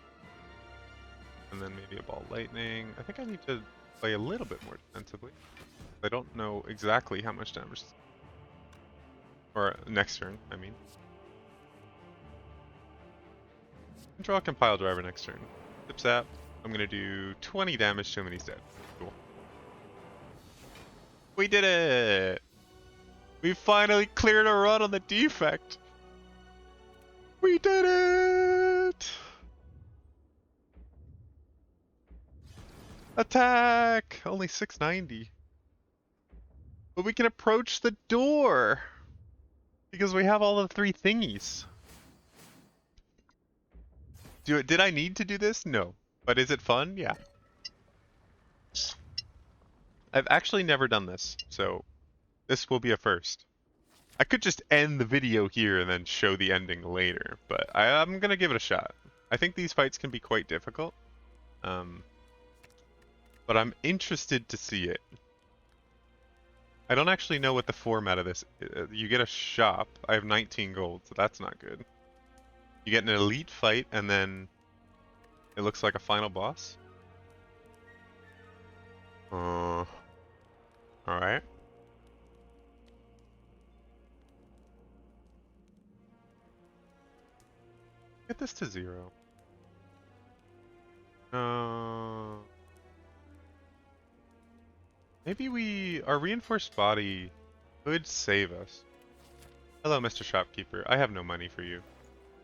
And then maybe a ball lightning. I think I need to play a little bit more defensively. I don't know exactly how much damage. Or next turn, I mean. Draw a compile driver next turn. Zip zap. I'm gonna do 20 damage to him and he's dead. Cool. We did it! We finally cleared a run on the defect! We did it! Attack! Only 690. But we can approach the door! Because we have all the 3 thingies. Did I need to do this? No. But is it fun? Yeah. I've actually never done this, so this will be a first. I could just end the video here and then show the ending later, but I'm gonna give it a shot. I think these fights can be quite difficult, but I'm interested to see it. I don't actually know what the format of this is. You get a shop. I have 19 gold, so that's not good. You get an elite fight, and then it looks like a final boss. Alright. Get this to 0. Maybe our reinforced body could save us. Hello, Mr. Shopkeeper. I have no money for you.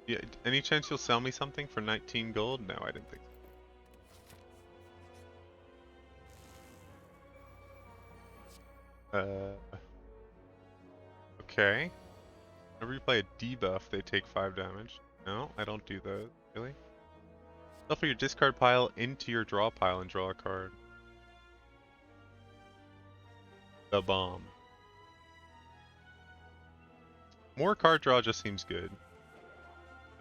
Yeah, any chance you'll sell me something for 19 gold? No, I didn't think so. Okay. Whenever you play a debuff, they take 5 damage. No, I don't do those. Really? Shuffle your discard pile into your draw pile and draw a card. The bomb. More card draw just seems good.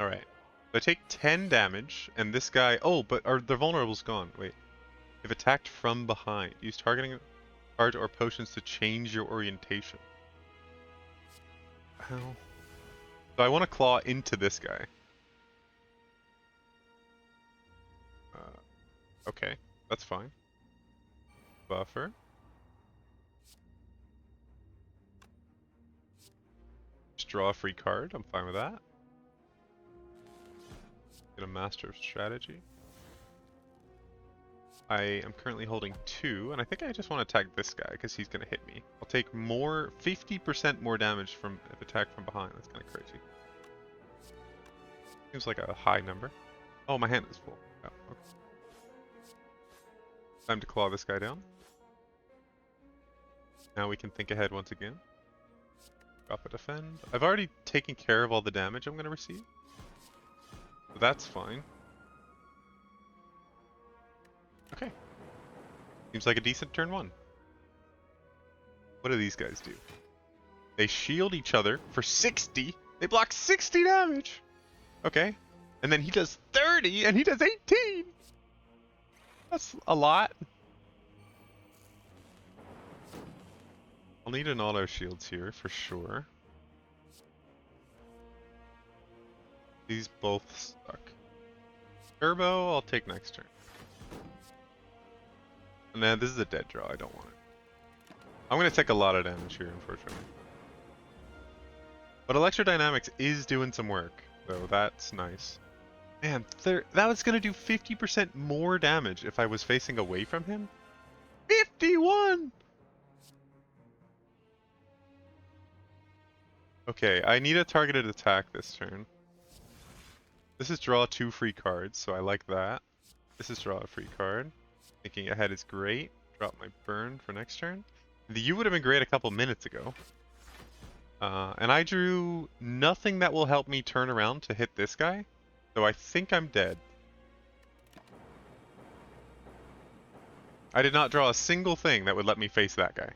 Alright. So I take 10 damage, and this guy... Oh, but are the vulnerables gone? Wait. If attacked from behind, use targeting cards or potions to change your orientation. How? So I want to claw into this guy. Okay, that's fine. Buffer. Just draw a free card, I'm fine with that. Get a Master of Strategy. I am currently holding 2, and I think I just want to attack this guy because he's going to hit me. I'll take 50% more damage from if attacked from behind. That's kind of crazy. Seems like a high number. Oh, my hand is full. Oh, okay. Time to claw this guy down. Now we can think ahead once again. Drop a defend. I've already taken care of all the damage I'm going to receive. So that's fine. Okay. Seems like a decent turn 1. What do these guys do? They shield each other for 60. They block 60 damage. Okay. And then he does 30 and he does 18. That's a lot. I'll need an auto shields here for sure. These both suck. Turbo, I'll take next turn. Nah, this is a dead draw. I don't want it. I'm going to take a lot of damage here, unfortunately. But Electrodynamics is doing some work, so that's nice. Man, that was going to do 50% more damage if I was facing away from him? 51! Okay, I need a targeted attack this turn. This is draw 2 free cards, so I like that. This is draw a free card. Thinking ahead is great. Drop my burn for next turn. The U would have been great a couple minutes ago. And I drew nothing that will help me turn around to hit this guy. So I think I'm dead. I did not draw a single thing that would let me face that guy.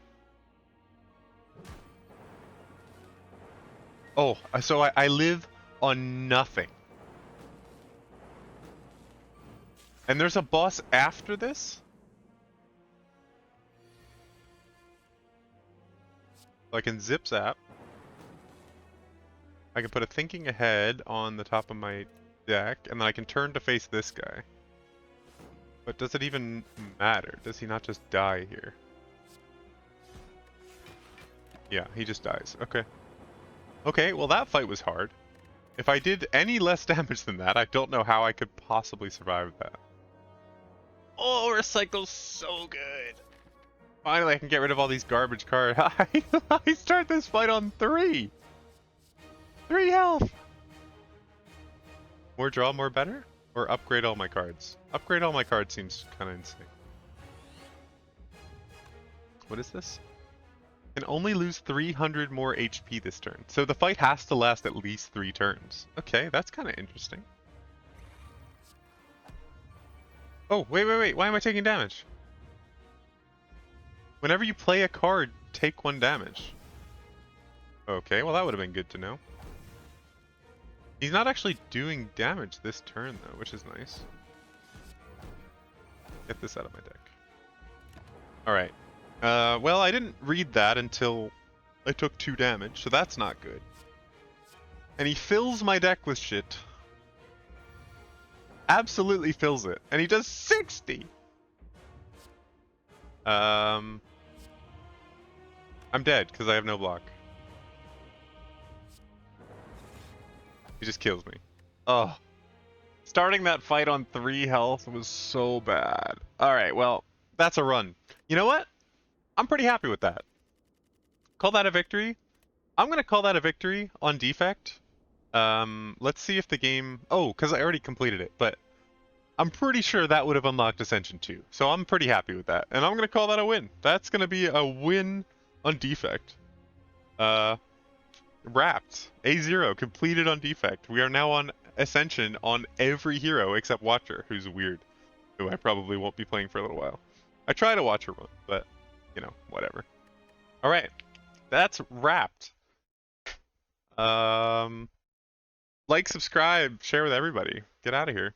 Oh, so I live on nothing. And there's a boss after this? So I can zip zap. I can put a thinking ahead on the top of my deck, and then I can turn to face this guy. But does it even matter? Does he not just die here? Yeah, he just dies. Okay. Okay, well that fight was hard. If I did any less damage than that, I don't know how I could possibly survive that. Oh, Recycle's so good! Finally I can get rid of all these garbage cards. I start this fight on 3! 3 health! More draw, more better? Or upgrade all my cards? Upgrade all my cards seems kind of insane. What is this? Can only lose 300 more HP this turn. So the fight has to last at least 3 turns. Okay, that's kind of interesting. Oh, wait. Why am I taking damage? Whenever you play a card, take 1 damage. Okay, well that would have been good to know. He's not actually doing damage this turn though, which is nice. Get this out of my deck. Alright. Well, I didn't read that until I took 2 damage, so that's not good. And he fills my deck with shit. Absolutely fills it. And he does 60! I'm dead, because I have no block. He just kills me. Oh. Starting that fight on 3 health was so bad. Alright, well, that's a run. You know what? I'm pretty happy with that. Call that a victory. I'm going to call that a victory on Defect. Let's see if the game... Oh, because I already completed it, but I'm pretty sure that would have unlocked Ascension 2. So I'm pretty happy with that. And I'm going to call that a win. That's going to be a win on Defect. Wrapped. A0 completed on Defect. We are now on Ascension on every hero except Watcher, who's weird. Who I probably won't be playing for a little while. I try to watch her run, but, you know, whatever. Alright. That's wrapped. Like, subscribe, share with everybody. Get out of here.